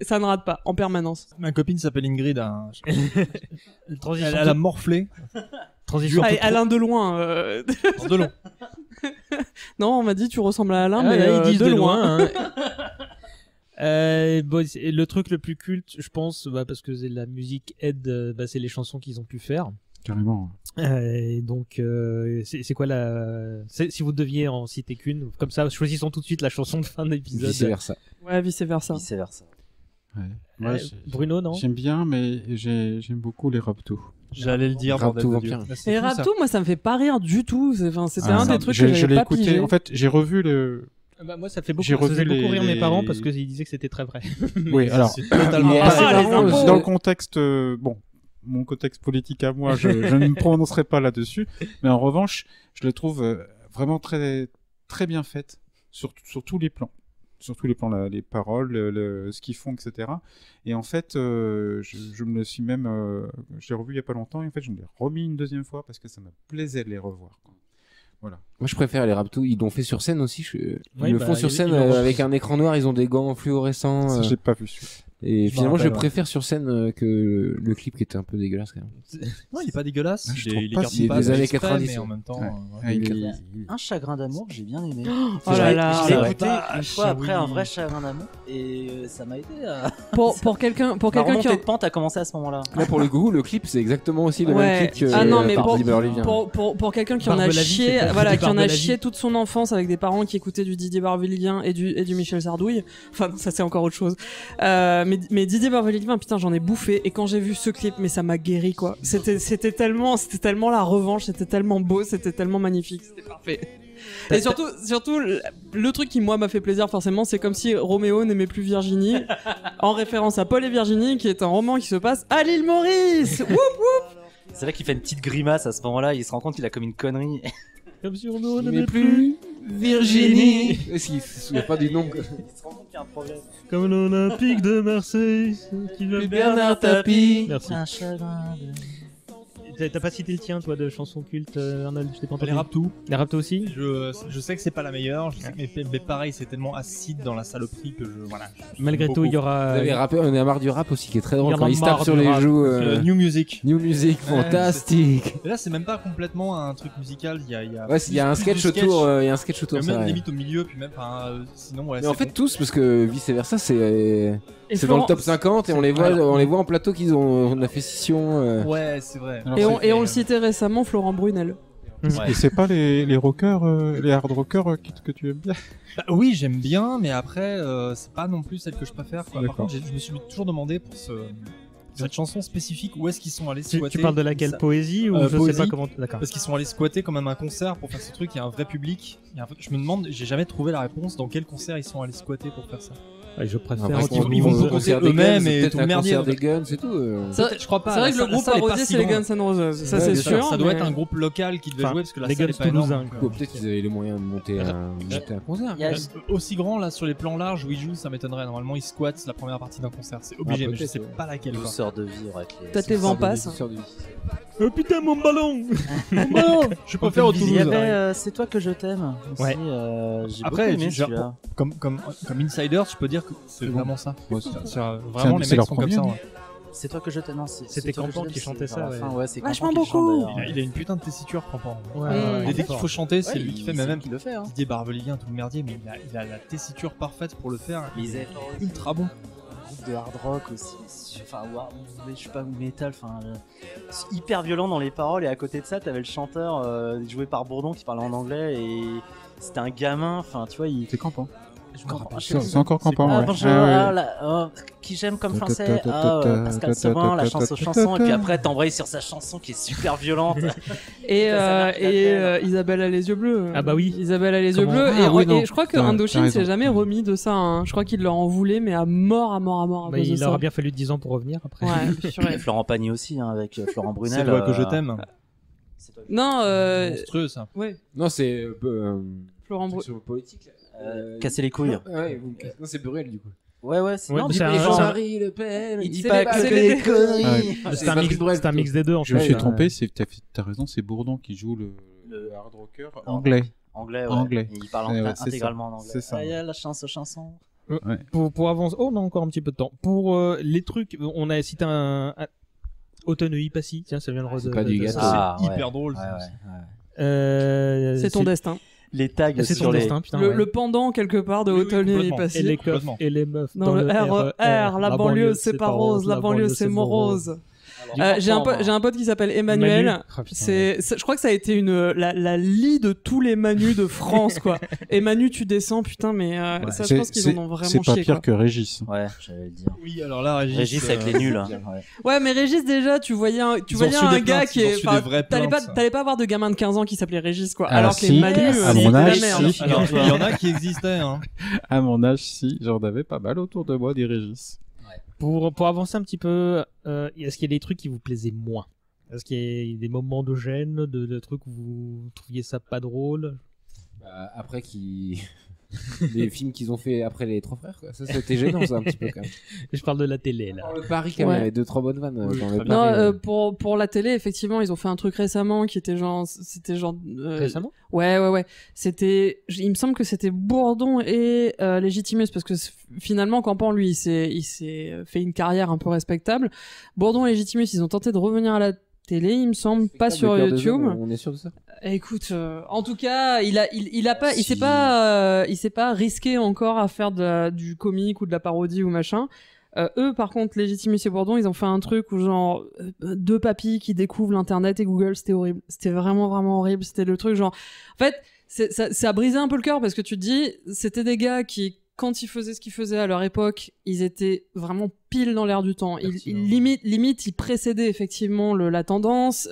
Ça ne rate pas, en permanence. Ma copine s'appelle Ingrid. Elle a morflé. Transition. Alain Deloin. Delon. Non, on m'a dit tu ressembles à Alain, mais là, ils disent de loin. Bon, le truc le plus culte, je pense, parce que la musique aide, c'est les chansons qu'ils ont pu faire. Carrément. Donc, c'est quoi si vous deviez en citer qu'une, comme ça, choisissons tout de suite la chanson de fin d'épisode. Vice versa. Ouais, vice versa. Ouais. Moi, Bruno, non? J'aime bien, mais j'aime beaucoup les Raptous. J'allais le dire. Raptou vampire. Et Raptou, moi, ça me fait pas rire du tout. C'était un des trucs que j'avais pas pigé. Écouté. En fait, j'ai revu le. Moi, ça faisait beaucoup rire mes parents parce qu'ils disaient que c'était très vrai. Oui, alors. C'est totalement dans le contexte, mon contexte politique à moi, je ne me prononcerai pas là-dessus. Mais en revanche, je le trouve vraiment très, très bien faite sur tous les plans. Sur tous les plans, les paroles, ce qu'ils font, etc. Et en fait, je me le suis même... je l'ai revu il n'y a pas longtemps, et en fait, je me l'ai remis une 2e fois parce que ça me plaisait de les revoir. Quoi. Voilà. Moi, je préfère les Raptous. Ils l'ont fait sur scène aussi. Ils le font sur scène avec un écran noir. Ils ont des gants fluorescents. Ça, j'ai pas vu celui-là. Et finalement, je préfère sur scène que le clip qui était un peu dégueulasse quand même. Non, il est pas dégueulasse. Il est des années 90. Mais en même temps, un chagrin d'amour que j'ai bien aimé. Oh là là. Je l'ai écouté une fois après un vrai chagrin d'amour et ça m'a aidé à. Pour quelqu'un qui de pente a commencé à ce moment-là. Là, pour le coup, le clip, c'est exactement aussi le même clip que. Ah non, mais pour quelqu'un qui en a chié, voilà, qui en a chié toute son enfance avec des parents qui écoutaient du Didier Barbelivien et du Michel Sardouille. Enfin, ça c'est encore autre chose. Mais Didier Barbelivien, putain, j'en ai bouffé. Et quand j'ai vu ce clip, mais ça m'a guéri, quoi. C'était tellement la revanche, c'était tellement beau, c'était tellement magnifique, c'était parfait. Et surtout, le truc qui, moi, m'a fait plaisir, forcément, c'est comme si Roméo n'aimait plus Virginie, en référence à Paul et Virginie, qui est un roman qui se passe à l'île Maurice. Woup woup. C'est là qu'il fait une petite grimace à ce moment-là, il se rend compte qu'il a commis une connerie. Comme si Roméo n'aimait plus Virginie. Il se souvient pas du nom. Il se rend compte qu'il y a un problème. Comme l'Olympique de Marseille, qui veut Bernard Tapie. Merci. Un chagrin T'as pas cité le tien, toi, de chansons cultes, Arnold? Je t'ai pas entendu. Les Raptous. Les Raptous aussi. Je sais que c'est pas la meilleure, mais pareil, c'est tellement acide dans la saloperie que voilà. Malgré tout, il y aura. Les rappeurs, on est marre du rap aussi qui est très drôle Il y en quand a ils se tapent marre sur du les rap. joues. New Music. New Music, fantastique. Et là, c'est même pas complètement un truc musical. Il y a il y a un sketch autour. Il y a un sketch autour. Même limite au milieu, puis même. Sinon, ouais. Mais en fait, tous, parce que vice versa, c'est Florent... dans le top 50 et on les voit en plateau qu'ils on a fait scission. Ouais, c'est vrai. Alors, et on le citait récemment, Florent Brunel. Et c'est pas les rockers, les hard rockers que tu aimes bien? Bah, oui, j'aime bien, mais après, c'est pas non plus celle que je préfère. Quoi. Par D'accord. contre, je me suis toujours demandé pour cette chanson spécifique où est-ce qu'ils sont allés squatter. Tu parles de laquelle? Poésie ou je Poésie, sais pas comment. D'accord. Parce qu'ils sont allés squatter quand même un concert pour faire ce truc. Il y a un vrai public. Je me demande, j'ai jamais trouvé la réponse dans quel concert ils sont allés squatter pour faire ça. Ouais, je préfère. Après, ils vont se concert eux-mêmes et tout le merdier. Concert des Guns, c'est tout. Je crois pas. C'est vrai que le groupe parodié, c'est les Guns N' Roses. Ça, c'est sûr. Ça doit être un groupe local qui devait jouer parce que la les salle Guns est pas énorme. Peut-être qu'ils avaient les moyens de monter un concert. Aussi grand là sur les plans larges où ils jouent, ça m'étonnerait. Normalement, ils squattent la première partie d'un concert. C'est obligé, mais je sais pas laquelle. Douceur de vivre avec les. Peut-être les vents passent. Oh putain, mon ballon! Mon ballon! Je préfère au Il y Toulouse. avait C'est toi que je t'aime. Aussi, Ouais. J'ai Après, beaucoup aimé celui-là. comme insider, je peux dire que c'est vraiment ça. Vraiment, les c'est mecs leur sont comme premier, ça. non ouais. C'est toi que je t'aime. Non, C'était toi que Campan je t'aime, qui c'est chantait ça, vers la ouais. fin, ouais, c'est Vachement Campan qui beaucoup. chante, d'ailleurs. Il a une putain de tessiture, Campan. Ouais, Dès qu'il faut chanter, c'est Ouais, lui qui fait, c'est mais lui même qui le fait. Hein. Didier Barbelivien, tout le merdier, mais il a la tessiture parfaite pour le faire. Mais ils avaient Ultra bon. un groupe de hard rock aussi, enfin, je sais pas, ou metal, enfin, c'est hyper violent dans les paroles. Et à côté de ça, t'avais le chanteur joué par Bourdon qui parlait en anglais et c'était un gamin. Enfin, tu vois, C'est Campan. C'est C'est encore Campan, ouais. bonjour, qui j'aime comme français, Pascal Sevrin, la chanson, et puis après t'embrayes sur sa chanson qui est super violente. Et Isabelle a les yeux bleus. Ah bah oui. Isabelle a les yeux Comment- bleus. Ah oui, non. Et je crois que T'as Indochine raison. s'est jamais remis de ça. Hein. Je crois qu'il leur en voulait, mais à mort à Bah, cause de il ça. aura bien fallu 10 ans pour revenir après. Ouais, purée. Et Florent Pagny aussi, hein, avec Florent Brunel. C'est toi que je t'aime. Non, Monstrueux ça. ouais. Non, c'est Florent Brunel. sur politique. Casser les couilles. Non, c'est Bruel du coup. Ouais, Ouais, non, mais dis c'est pas un- les gens. c'est un- Jean-Marie Le Pen. Il dit pas que les conneries. C'est un mix des deux en Je me fait. suis trompé, t'as raison, c'est Bourdon qui joue le hard rocker anglais. Anglais, ouais. Anglais. Il parle Ouais, c'est intégralement en anglais. c'est ça. Il y a la chanson. Ouais. Pour avancer, oh, on a encore un petit peu de temps. Pour les trucs, on a cité un Automne Passy, tiens, ça vient de C'est pas du gâteau. Ah, C'est hyper ouais. drôle. Ouais, ça. ouais. C'est ton destin. Les tags C'est sur ton les. destin, putain. Le pendant quelque part de Oui, Automne et complètement. Passy. Et les keufs Complètement. et les meufs. Non, dans le RER, la banlieue c'est pas rose, la banlieue c'est morose. J'ai un pote qui s'appelle Emmanuel. Manu. Ah, putain, Je crois que ça a été la lie de tous les Manus de France, quoi. Et Manu, tu descends, putain, mais ça, je pense qu'ils en ont vraiment C'est pas chié, pire quoi. que Régis. Ouais, j'allais le dire. Oui, alors là, Régis avec les nuls. Hein. Ouais. Ouais, mais Régis, déjà, tu voyais un Ils ont reçu gars des plaintes, qui ils ont est. reçu enfin, des vraies T'allais plaintes. pas avoir de gamin de 15 ans qui s'appelait Régis, quoi. Ah, Alors que si. les Manus, À c'est mon de la âge, merde. si. Alors, il y en a qui existaient. Hein. À mon âge, si, j'en avais pas mal autour de moi des Régis. Pour avancer un petit peu, est-ce qu'il y a des trucs qui vous plaisaient moins? Est-ce qu'il y a des moments de gêne, de trucs où vous trouviez ça pas drôle? Après les films qu'ils ont fait après les Trois Frères, quoi. Ça c'était gênant, ça un petit peu quand même. Je parle de la télé là. Le Paris quand même, Ouais. il y avait 2-3 bonnes vannes. Oui, dans très le bien. Paris, Non, pour la télé, effectivement, ils ont fait un truc récemment qui était genre, Récemment? Ouais. Il me semble que c'était Bourdon et Légitimus, parce que finalement, Campan, lui, il s'est fait une carrière un peu respectable. Bourdon et Légitimus, ils ont tenté de revenir à la télé, il me semble, pas sur Le Cœur de YouTube. Zone, on est sûr de ça? Écoute, en tout cas, il s'est pas risqué encore à faire du comique ou de la parodie ou machin. Eux, par contre, Légitimus et Bourdon, ils ont fait un truc où genre deux papis qui découvrent l'internet et Google, c'était horrible. C'était vraiment vraiment horrible. C'était le truc genre, en fait, ça a brisé un peu le cœur parce que tu te dis, c'était des gars qui, quand ils faisaient ce qu'ils faisaient à leur époque, ils étaient vraiment pile dans l'air du temps. Limite, ils précédaient effectivement la tendance.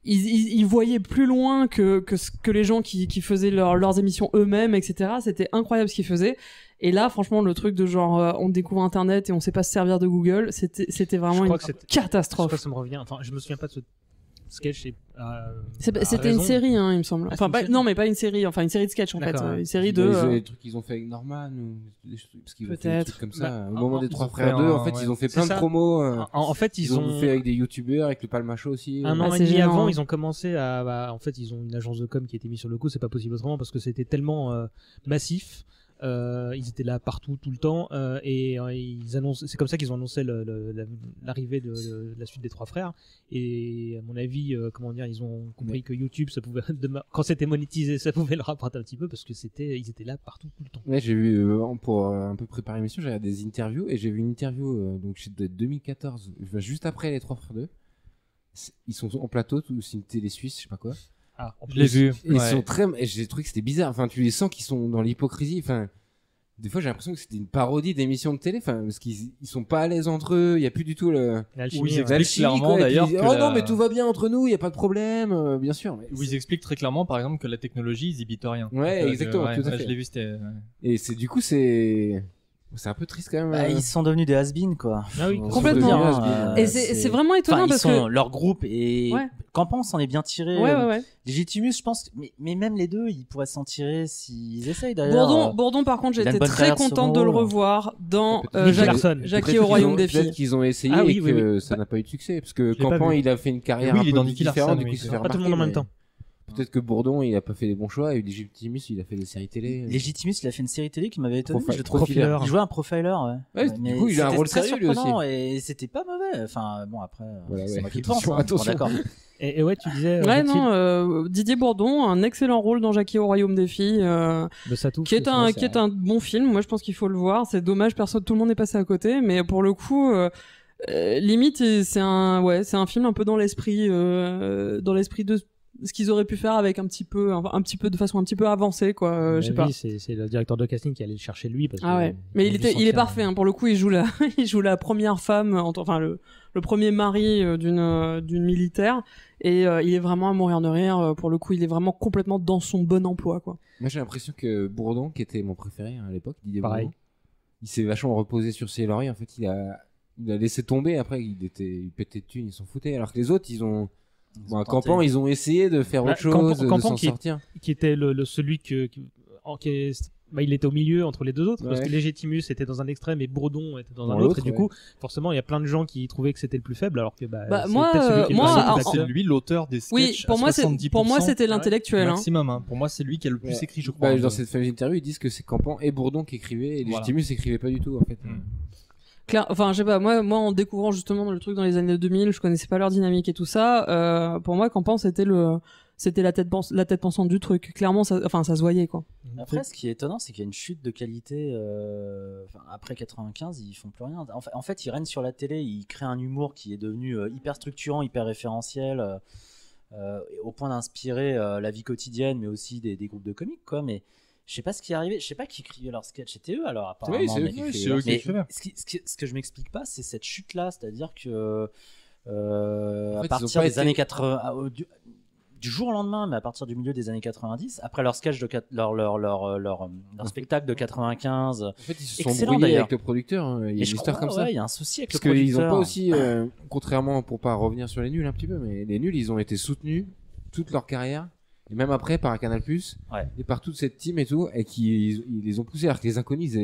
Ils voyaient plus loin que les gens qui faisaient leurs émissions eux-mêmes, etc. C'était incroyable ce qu'ils faisaient. Et là, franchement, le truc de genre, on découvre Internet et on sait pas se servir de Google, c'était vraiment une catastrophe. Je crois que ça me revient. Enfin, je me souviens pas de ce sketch c'était une série, hein, il me semble. Enfin, non, mais pas une série. Enfin, une série de sketch en fait. Une série de. Les trucs qu'ils ont fait avec Norman ou parce qu'ils ont fait des trucs comme ça. Au moment des Trois ont Frères fait 2, en fait, ils ont fait plein de promos. En fait, ils ont fait avec des youtubeurs, avec le Palmacho aussi. Un an et demi avant, ils ont commencé à. En fait, ils ont une agence de com qui a été mise sur le coup. C'est pas possible autrement parce que c'était tellement massif. Ils étaient là partout tout le temps et ils annoncent. C'est comme ça qu'ils ont annoncé l'arrivée de la suite des Trois Frères. Et à mon avis, ils ont compris que YouTube, ça pouvait quand c'était monétisé, ça pouvait le rapporter un petit peu parce que ils étaient là partout tout le temps. Ouais, j'ai vu pour un peu préparer l'émission, j'ai regardé des interviews et j'ai vu une interview donc c'était 2014, juste après les Trois Frères 2. Ils sont en plateau, c'est une télé suisse, je sais pas quoi. Ah, je l'ai vu. Ils sont très. Et j'ai trouvé que c'était bizarre. Enfin, tu les sens qu'ils sont dans l'hypocrisie. Enfin, des fois, j'ai l'impression que c'était une parodie d'émission de télé. Enfin, parce qu'ils sont pas à l'aise entre eux. Il y a plus du tout où ils expliquent clairement d'ailleurs. Oh non, mais tout va bien entre nous. Il y a pas de problème, bien sûr. Mais où ils expliquent très clairement, par exemple, que la technologie, ils y bitent rien. Ouais, exactement. Tout à fait. Je l'ai vu, c'était. Et c'est un peu triste quand même. Ils sont devenus des has-been quoi. Ah oui, complètement. Et c'est vraiment étonnant parce que leur groupe et Campan s'en est bien tiré. Ouais. Legitimus, je pense, mais même les deux, ils pourraient s'en tirer s'ils essayent d'ailleurs. Bourdon, par contre, j'étais très contente de le revoir dans Jackie au Royaume des filles. Peut-être qu'ils ont essayé et que ça n'a pas eu de succès parce que Campan, il a fait une carrière un peu différente. Du coup, il se fait pas tout le monde en même temps. Peut-être que Bourdon, il a pas fait les bons choix et Legitimus, il a fait des séries télé. Legitimus, il a fait une série télé qui m'avait étonné. Profiler. Il jouait un profiler, ouais. Du coup, il a un rôle sérieux lui aussi. Et c'était pas mauvais. Enfin, bon, après, c'est moi qui pense. Attention. Bon, d'accord. Et ouais, tu disais. Didier Bourdon, un excellent rôle dans Jackie au Royaume des filles, qui est un bon film. Moi, je pense qu'il faut le voir. C'est dommage, tout le monde est passé à côté, mais pour le coup. Limite, c'est un film un peu dans l'esprit de ce qu'ils auraient pu faire avec un petit peu de façon un petit peu avancée quoi. Je sais pas. C'est le directeur de casting qui allait le chercher lui parce mais il est parfait hein, pour le coup. Il joue la première femme, enfin le premier mari d'une militaire et il est vraiment à mourir de rire. Pour le coup, il est vraiment complètement dans son bon emploi quoi. Moi, j'ai l'impression que Bourdon, qui était mon préféré à l'époque, Didier Bourdon, il s'est vachement reposé sur ses lauriers. En fait, il a laissé tomber. Après, il pétait de thunes, ils s'en foutaient. Alors que les autres, ils ont Campan, ils ont essayé de faire autre chose, de s'en sortir. Qui était celui il était au milieu entre les deux autres parce que Legitimus était dans un extrême et Bourdon était dans un autre et du coup forcément il y a plein de gens qui trouvaient que c'était le plus faible alors que c'est lui l'auteur des sketchs. Oui, pour moi c'était l'intellectuel maximum hein. Pour moi c'est lui qui a le plus écrit je crois. Dans cette fameuse interview ils disent que c'est Campan et Bourdon qui écrivaient et Legitimus écrivait pas du tout en fait. Enfin, je sais pas, moi, en découvrant justement le truc dans les années 2000, je connaissais pas leur dynamique et tout ça, pour moi, Campan, c'était la tête pensante du truc. Clairement, ça se voyait, quoi. Après, ce qui est étonnant, c'est qu'il y a une chute de qualité, après 95, ils font plus rien. En fait, ils règnent sur la télé, ils créent un humour qui est devenu hyper structurant, hyper référentiel, au point d'inspirer la vie quotidienne, mais aussi des groupes de comiques, quoi, mais je sais pas ce qui est arrivé, je sais pas qui écrivait leurs sketchs, c'était eux alors apparemment. Oui, c'est eux qui écrivaient. Ce que je m'explique pas, c'est cette chute là, c'est-à-dire que à partir des années 80, du jour au lendemain, mais à partir du milieu des années 90, après leur sketch leur spectacle de 95, en fait, ils se sont brouillés avec le producteur, il y a une histoire comme ça. Il y a un souci avec parce le producteur. Parce qu'ils ont pas aussi, contrairement, pour pas revenir sur les nuls un petit peu, mais les nuls, ils ont été soutenus toute leur carrière. Et même après par Canal+, et par toute cette team et tout, et qui ils les ont poussés, alors que les inconnus,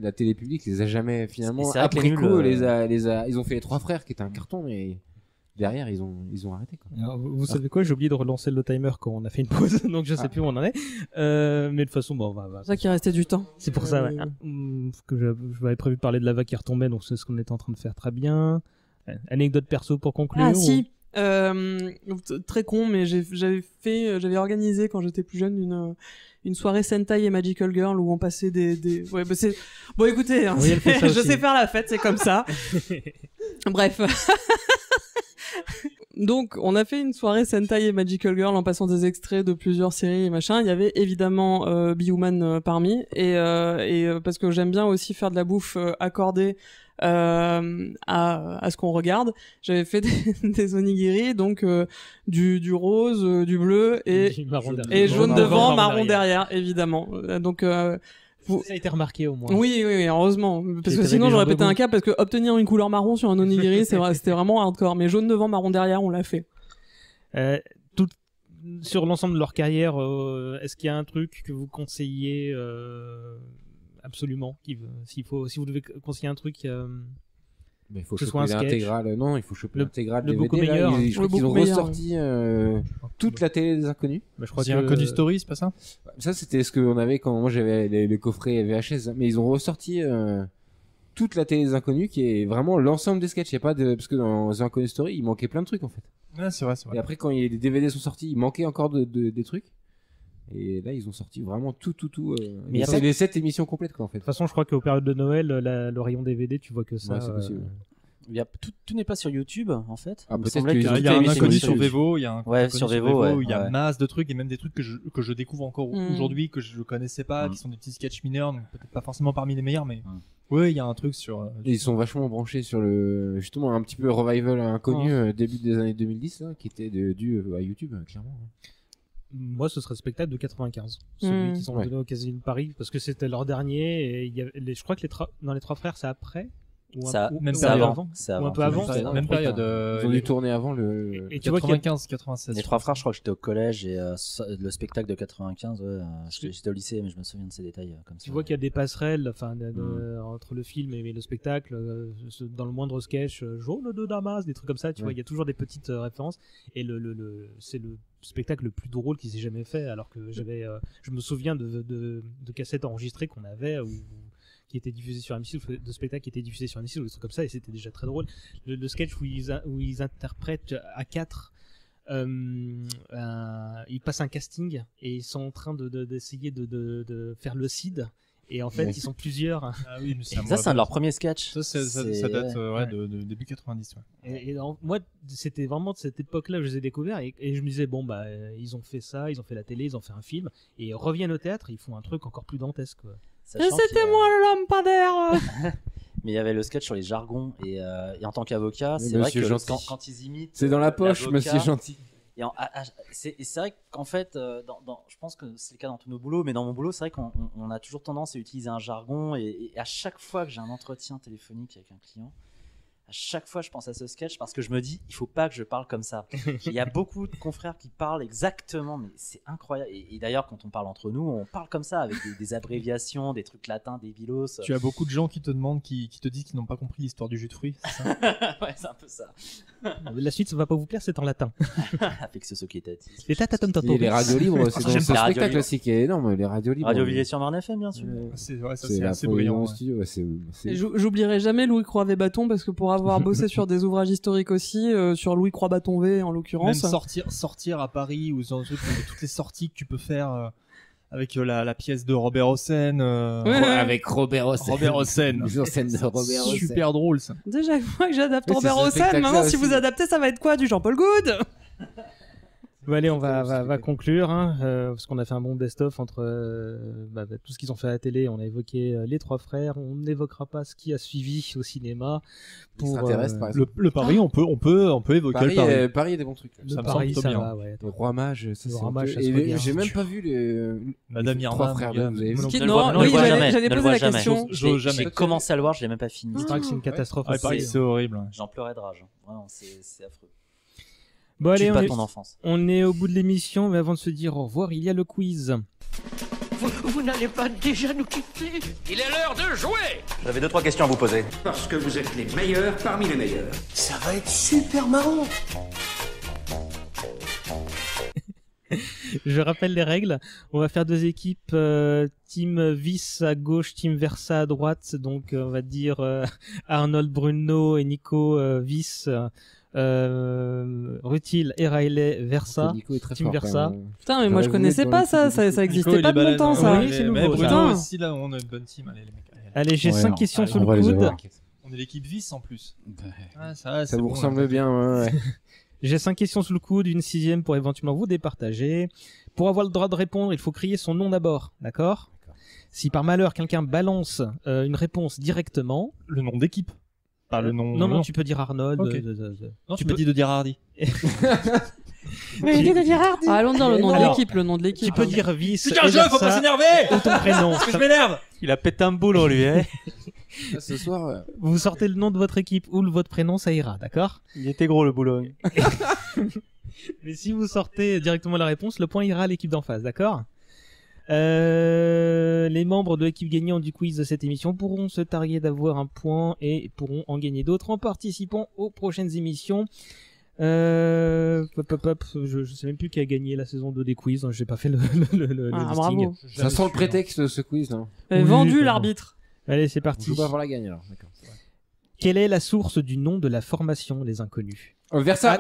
la télé publique les a jamais finalement après coup, ils ont fait les Trois Frères qui était un carton, mais derrière ils ont arrêté quoi. Alors, vous savez quoi, j'ai oublié de relancer le timer quand on a fait une pause, donc je sais plus où on en est. Mais de toute façon, bon, c'est ça qu'il restait du temps. C'est pour ça, que je m'avais prévu de parler de la vague qui retombait, donc c'est ce qu'on était en train de faire très bien. Anecdote perso pour conclure. Ah si. Très con, mais j'avais organisé quand j'étais plus jeune une soirée Sentai et Magical Girl où on passait bon écoutez hein, je sais faire la fête, c'est comme ça. Bref. Donc on a fait une soirée Sentai et Magical Girl en passant des extraits de plusieurs séries et machin. Il y avait évidemment Bioman parmi et parce que j'aime bien aussi faire de la bouffe accordée à ce qu'on regarde. J'avais fait des onigiri, donc du rose, du bleu et jaune devant, marron derrière, évidemment. Donc ça a été remarqué au moins. Oui, heureusement, parce que sinon j'aurais pété un câble, parce que obtenir une couleur marron sur un onigiri, c'était vraiment hardcore. Mais jaune devant, marron derrière, on l'a fait. Tout sur l'ensemble de leur carrière, est-ce qu'il y a un truc que vous conseillez absolument, si vous devez conseiller un truc, mais il faut que ce choper soit un sketch. l'intégrale. Non, il faut choper l'intégrale le DVD. beaucoup Là, meilleur. je crois qu'ils ont ressorti toute la télé des inconnus. Bah, je crois qu'il y a Inconnus Story, c'est pas ça? Ça, c'était ce qu'on avait quand moi j'avais les coffrets VHS. Mais ils ont ressorti toute la télé des inconnus, qui est vraiment l'ensemble des sketchs. Il y a pas de, parce que dans The Inconnus Story, il manquait plein de trucs en fait. Ouais, c'est vrai. Et après, quand les DVD sont sortis, il manquait encore des trucs. Et là, ils ont sorti vraiment tout. Mais c'est les 7 émissions complètes, quoi, en fait. De toute façon, je crois qu'aux périodes de Noël, le rayon DVD, tu vois que ça. Ouais, c'est possible. Tout n'est pas sur YouTube, en fait. Ah, peut-être qu'il y a un Inconnu sur Vevo, il y a un sur Vevo, il y a masse de trucs et même des trucs que je découvre encore aujourd'hui, que je connaissais pas, qui sont des petits sketchs mineurs, donc peut-être pas forcément parmi les meilleurs, mais ouais, il y a un truc sur. Ils sont vachement branchés sur justement un petit peu revival inconnu début des années 2010 là, qui était dû à YouTube, clairement. Moi, ce serait le spectacle de 95, celui qu'ils ont donné au Casino de Paris, parce que c'était leur dernier. Et il y avait je crois que dans les Trois Frères, c'est après. Même avant. Ou un peu avant. Même période. Ils ont dû tourner avant le. Et 95, 96. Les Trois Frères, je crois que j'étais au collège et le spectacle de 95, j'étais au lycée, mais je me souviens de ces détails comme ça. Tu vois qu'il y a des passerelles, enfin, entre le film et le spectacle, dans le moindre sketch, jaune de Damas, des trucs comme ça. Tu vois, il y a toujours des petites références. Et c'est le spectacle le plus drôle qui s'est jamais fait, alors que je me souviens de cassettes enregistrées qu'on avait qui était diffusé sur M6, de spectacles qui étaient diffusés sur M6 ou des trucs comme ça, et c'était déjà très drôle. Le sketch où ils interprètent à 4, ils passent un casting et ils sont en train d'essayer de faire le CID. Et en fait, ils sont plusieurs. Ah oui, mais ça, c'est un de leurs premiers sketchs. Ça date de début 90. Ouais. Et moi, c'était vraiment de cette époque-là que je les ai découverts. Et je me disais, bon, bah, ils ont fait ça, ils ont fait la télé, ils ont fait un film. Et ils reviennent au théâtre, ils font un truc encore plus dantesque. Et c'était moi le lampadaire. Mais il y avait le sketch sur les jargons. Et en tant qu'avocat, c'est vrai que quand ils imitent. C'est dans la poche, monsieur gentil. Et c'est vrai qu'en fait, je pense que c'est le cas dans tous nos boulots, mais dans mon boulot, c'est vrai qu'on a toujours tendance à utiliser un jargon. Et à chaque fois que j'ai un entretien téléphonique avec un client, à chaque fois je pense à ce sketch parce que je me dis, il faut pas que je parle comme ça. Il y a beaucoup de confrères qui parlent exactement, mais c'est incroyable. Et d'ailleurs, quand on parle entre nous, on parle comme ça, avec des abréviations, des trucs latins, des vilos. Tu as beaucoup de gens qui te demandent, qui te disent qu'ils n'ont pas compris l'histoire du jus de fruits, c'est ça? Ouais, c'est un peu ça. La suite, ça va pas vous plaire, c'est en latin. Avec ce qui était. Les tatatom toto. Et les radios libres, c'est dans ce spectacle aussi qui est énorme, les radios libres. Radio Villiers sur Marne FM, bien sûr. C'est assez brillant. J'oublierai jamais Louis Croix-Bâton parce que pour avoir bossé sur des ouvrages historiques aussi, sur Louis Croix-Bâton V en l'occurrence. Même sortir à Paris ou dans toutes les sorties que tu peux faire avec la pièce de Robert Hossein. Avec Robert Hossein. Robert Hossein. Super drôle ça. Déjà moi que j'adapte Robert Hossein, maintenant si vous adaptez ça va être quoi, du Jean-Paul Goude? Bon, allez, on va conclure, parce qu'on a fait un bon best-of entre tout ce qu'ils ont fait à la télé. On a évoqué les Trois Frères. On n'évoquera pas ce qui a suivi au cinéma. Pour le Paris, on peut évoquer le Paris. Paris, il y a des bons trucs. Le Paris, ça va, ouais. Le Roi Mage, ça, le Roi Mage, j'ai même pas vu Madame Irma. Trois Frères. Non, j'allais poser la question. J'ai commencé à le voir, je l'ai même pas fini. C'est vrai que c'est une catastrophe. C'est horrible. J'en pleurais de rage. Vraiment, c'est affreux. Bon, allez, pas ton enfance. On est au bout de l'émission, mais avant de se dire au revoir, il y a le quiz. Vous n'allez pas déjà nous quitter? Il est l'heure de jouer! J'avais 2-3 questions à vous poser. Parce que vous êtes les meilleurs parmi les meilleurs. Ça va être super marrant. Je rappelle les règles. On va faire 2 équipes, team Vis à gauche, team Versa à droite. Donc on va dire Arnold, Bruno et Nico Vis. Rutil et Riley Versa, team Versa. Putain, mais moi je connaissais pas ça existait pas de mon temps ça. Oui, c'est nouveau. Bruno aussi, là on a une bonne team, allez les mecs. Allez, j'ai 5 questions sous le coude. On est l'équipe Vice en plus. Ça vous ressemble bien, ouais. J'ai 5 questions sous le coude, une 6e pour éventuellement vous départager. Pour avoir le droit de répondre, il faut crier son nom d'abord, d'accord? Si par malheur quelqu'un balance une réponse directement, le nom d'équipe. Pas le nom. Non, tu peux dire Arnold. Okay. Non, tu m'as dit de dire Hardy. Mais de dire Hardy. Allons dire le nom de l'équipe. Tu peux dire Vice. C'est qu'un jeu, faut pas s'énerver. Ou ton prénom. Parce que je m'énerve. Il a pété un boulot lui, hein. Ce soir. Vous sortez le nom de votre équipe ou votre prénom, ça ira, d'accord? Il était gros le boulot. Mais si vous sortez directement la réponse, le point ira à l'équipe d'en face, d'accord? Les membres de l'équipe gagnante du quiz de cette émission pourront se targuer d'avoir un point et pourront en gagner d'autres en participant aux prochaines émissions. Je sais même plus qui a gagné la saison 2 des quiz, j'ai pas fait le listing. Bravo. Ça sent le prétexte ce quiz, non? Vendu l'arbitre. Allez, c'est parti. Je vais pas avoir la gagne alors. D'accord. Quelle est la source du nom de la formation, les inconnus? Versa.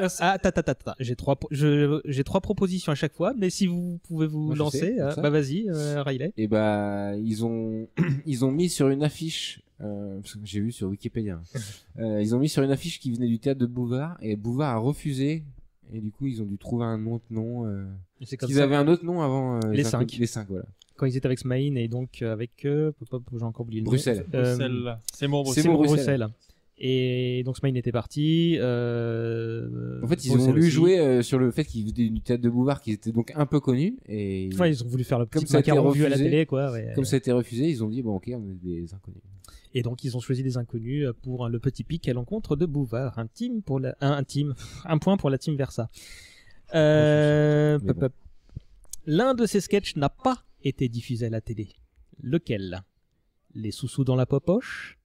J'ai trois propositions à chaque fois, mais si vous pouvez vous lancer, vas-y, Riley. Et ils ont mis sur une affiche, parce que j'ai vu sur Wikipédia, ils ont mis sur une affiche qui venait du théâtre de Bouvard, et Bouvard a refusé, et du coup ils ont dû trouver un autre nom. Ils avaient un autre nom avant les 5. Les 5, voilà. Quand ils étaient avec Smaïn et donc avec j'ai encore oublié le Bruxelles. nom. C'est mon Bruxelles. Et donc Smaïn était parti. En fait, ils ont voulu jouer sur le fait qu'ils venaient du théâtre de Bouvard, qui était donc un peu connu. Et ils ont voulu faire le petit macaron vu à la télé, quoi. Comme ça a été refusé, ils ont dit bon, ok, on est des inconnus. Et donc ils ont choisi des inconnus pour le petit pic à l'encontre de Bouvard. Un point pour la team Versa. L'un de ces sketchs n'a pas été diffusé à la télé. Lequel? Les sous-sous dans la popoche?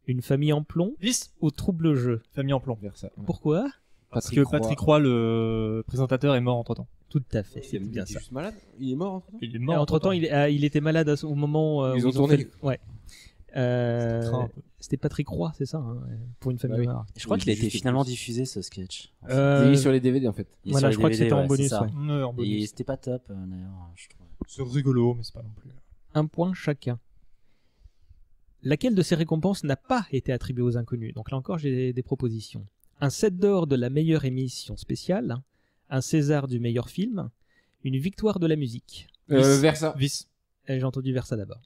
Une famille en plomb? Ou trouble jeu? Famille en plomb. Versa. Pourquoi? Parce que Patrick Roy, le présentateur, est mort entre-temps. Tout à fait, c'est bien ça. Juste malade. Il est mort entre-temps. Il est mort entre-temps. Il était malade au moment ils ont tourné. Fait... Ouais. C'était Patrick Roy, c'est ça, hein, pour une famille noire. Je crois qu'il a été finalement diffusé ce sketch. Il est sur les DVD en fait. Voilà, je crois que c'était en bonus. Et c'était pas top d'ailleurs, je trouve. C'est rigolo, mais c'est pas non plus. Un point chacun. Laquelle de ces récompenses n'a pas été attribuée aux inconnus? Donc là encore, j'ai des propositions. Un 7 d'or de la meilleure émission spéciale, un César du meilleur film, une victoire de la musique. Versa. Vice. J'ai entendu Versa d'abord.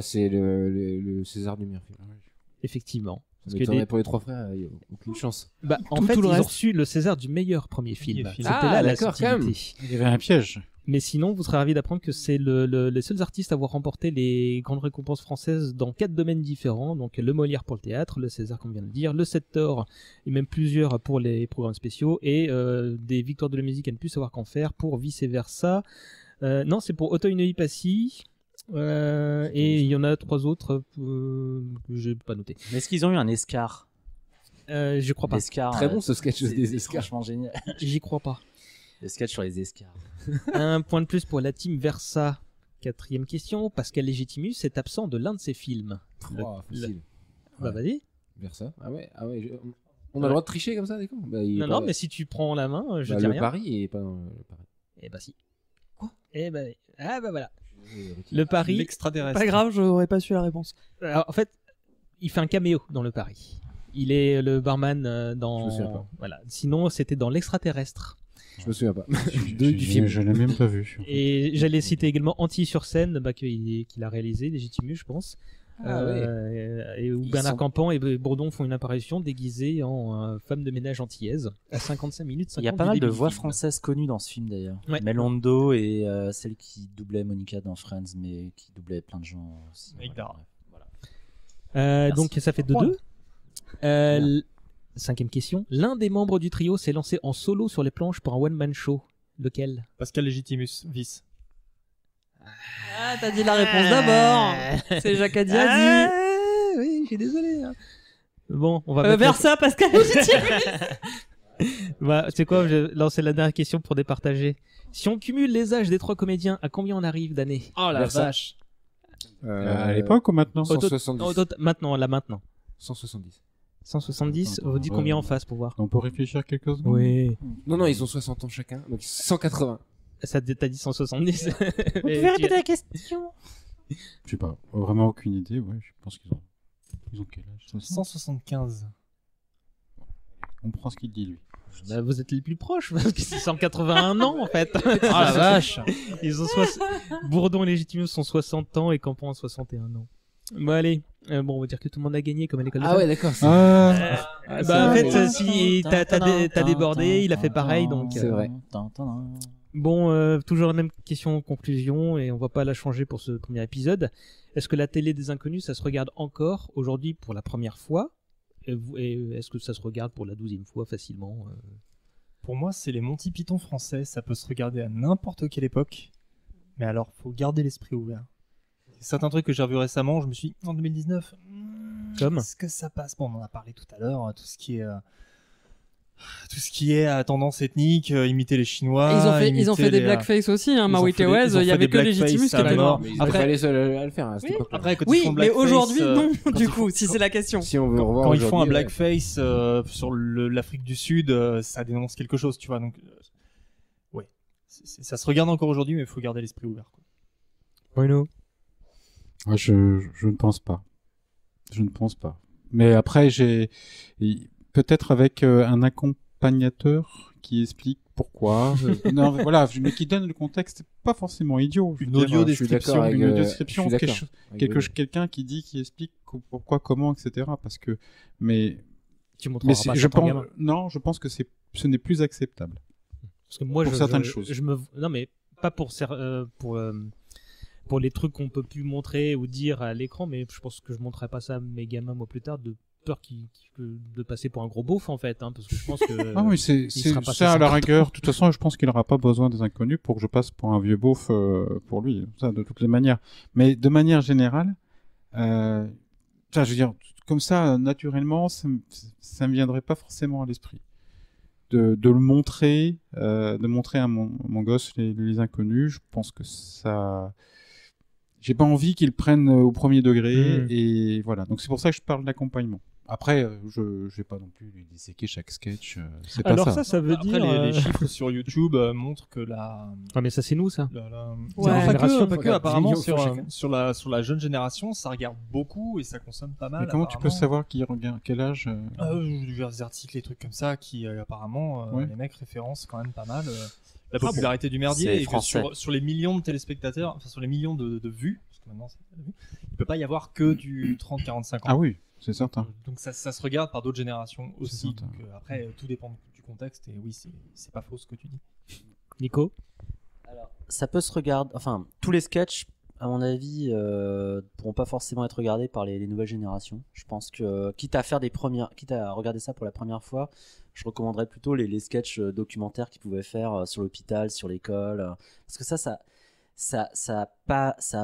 C'est le César du meilleur film. Effectivement. Parce que pour les trois frères, il n'y a aucune chance. En fait, ils ont reçu le César du meilleur premier film. C'était là la subtilité. Il y avait un piège. Mais sinon, vous serez ravis d'apprendre que c'est les seuls artistes à avoir remporté les grandes récompenses françaises dans 4 domaines différents. Donc le Molière pour le théâtre, le César comme on vient de le dire, le 7 d'or et même plusieurs pour les programmes spéciaux et des victoires de la musique à ne plus savoir qu'en faire pour Vice Versa. Non, c'est pour Auteuil Neuilly Passy. Et il y en a 3 autres que j'ai pas noté. Mais est-ce qu'ils ont eu un escar? Je crois pas. Très bon ce sketch des escars. Franchement génial. J'y crois pas. Le sketch sur les escars. Un point de plus pour la team Versa. 4e question. Pascal Légitimus est absent de l'un de ses films. Facile. Vas-y. Versa. On a le droit de tricher comme ça, d'accord? Non, mais si tu prends la main, je dis rien. Le Paris est pas dans le Paris. Eh bah si. Quoi? Voilà. Le Paris. L'extraterrestre. Pas grave, j'aurais pas su la réponse. Alors, en fait, il fait un caméo dans le Paris. Il est le barman dans. Je me souviens pas. Voilà. Sinon, c'était dans l'extraterrestre. Je me souviens pas. Du film. Je l'ai même pas vu. Et j'allais citer également Anti-sur-scène, qu'il a réalisé, Légitimus, je pense. Et où Bernard Campan et Bourdon font une apparition déguisée en femme de ménage antillaise à 55 minutes 50. Il y a pas mal de voix françaises connues dans ce film d'ailleurs. Ouais. Melondo et celle qui doublait Monica dans Friends, mais qui doublait plein de gens aussi. Voilà. Donc ça fait 2-2. 5e question. L'un des membres du trio s'est lancé en solo sur les planches pour un one-man show. Lequel? Pascal Légitimus, Vice. Ah, t'as dit la réponse d'abord. C'est Jacques Adiadi. Oui, je suis désolé. Bon, on va Versa, Pascal Légitimus. Tu sais quoi, je vais lancer la dernière question pour départager. Si on cumule les âges des 3 comédiens, à combien on arrive d'années? Oh la vache. À l'époque ou maintenant? 170. Maintenant. 170. 170, vous dites combien en face pour voir? On peut réfléchir quelques secondes? Oui. Non, ils ont 60 ans chacun, donc 180. Ça t'as dit 170. Vous pouvez répéter la question? Je sais pas, vraiment aucune idée, ouais, je pense qu'ils ont quel âge? 175. On prend ce qu'il dit lui. Vous êtes les plus proches parce que c'est 181 ans en fait. Oh la vache. Ils ont Bourdon et Légitimus sont 60 ans et Campan a 61 ans. Bon allez, on va dire que tout le monde a gagné comme à l'école de ouais, d'accord. en fait, si t'as débordé, il a fait pareil donc. C'est vrai. Bon, toujours la même question en conclusion et on va pas la changer pour ce premier épisode. Est-ce que la télé des inconnus, ça se regarde encore aujourd'hui pour la première fois et est-ce que ça se regarde pour la 12e fois facilement Pour moi, c'est les Monty Python français. Ça peut se regarder à n'importe quelle époque. Mais alors, faut garder l'esprit ouvert. Certains trucs que j'ai revus récemment, je me suis dit, en 2019, est-ce que ça passe? Bon, on en a parlé tout à l'heure, tout ce qui est à tendance ethnique, imiter les Chinois. Ils ont fait des blackface aussi, hein, Maui Tewez, il y avait que Legitimus qui était mort. Ils étaient pas les seuls à le faire. Après, quand oui, ils font mais blackface, aujourd'hui, non, du coup, si c'est la question. Si on veut revoir quand ils font un blackface sur l'Afrique du Sud, ça dénonce quelque chose, tu vois. Donc, ouais, ça se regarde encore aujourd'hui, mais il faut garder l'esprit ouvert. Bruno. Ouais, je ne pense pas. Je ne pense pas. Mais après, peut-être avec un accompagnateur qui explique pourquoi. Non, voilà, mais qui donne le contexte, c'est pas forcément idiot. Une audio-description, quelqu'un qui explique pourquoi, comment, etc. Parce que, mais tu montreras pas gamin. Non, je pense que ce n'est plus acceptable. Parce que moi, pour certaines choses. Non, mais pas pour les trucs qu'on peut plus montrer ou dire à l'écran, mais je pense que je montrerai pas ça à mes gamins moi plus tard, de peur de passer pour un gros beauf en fait, hein, parce que je pense que oui, c'est ça à la rigueur. De toute façon, je pense qu'il n'aura pas besoin des inconnus pour que je passe pour un vieux beauf pour lui, ça de toutes les manières. Mais de manière générale, je veux dire, comme ça, naturellement, ça me viendrait pas forcément à l'esprit de le montrer, de montrer à mon gosse les inconnus. Je pense que ça. J'ai pas envie qu'ils prennent au premier degré et voilà. Donc c'est pour ça que je parle d'accompagnement. Après, je vais pas non plus lui disséquer chaque sketch. C'est alors pas ça. Ça veut dire les chiffres sur YouTube montrent que la. Ah mais ça c'est nous ça. Pas que. Apparemment sur la jeune génération, ça regarde beaucoup et ça consomme pas mal. Mais comment tu peux savoir qui regarde quel âge J'ai vu des articles, des trucs comme ça qui apparemment les mecs référencent quand même pas mal. La popularité du merdier et que sur les millions de téléspectateurs, enfin sur les millions de vues, parce que maintenant il peut pas y avoir que du 30-45 ans. Ah oui, c'est certain. Donc ça se regarde par d'autres générations aussi. Donc après tout dépend du contexte et oui c'est pas faux ce que tu dis. Nico. Alors ça peut se regarder, enfin tous les sketchs à mon avis pourront pas forcément être regardés par les nouvelles générations. Je pense que quitte à regarder ça pour la première fois, je recommanderais plutôt les sketchs documentaires qu'ils pouvaient faire sur l'hôpital, sur l'école, parce que ça a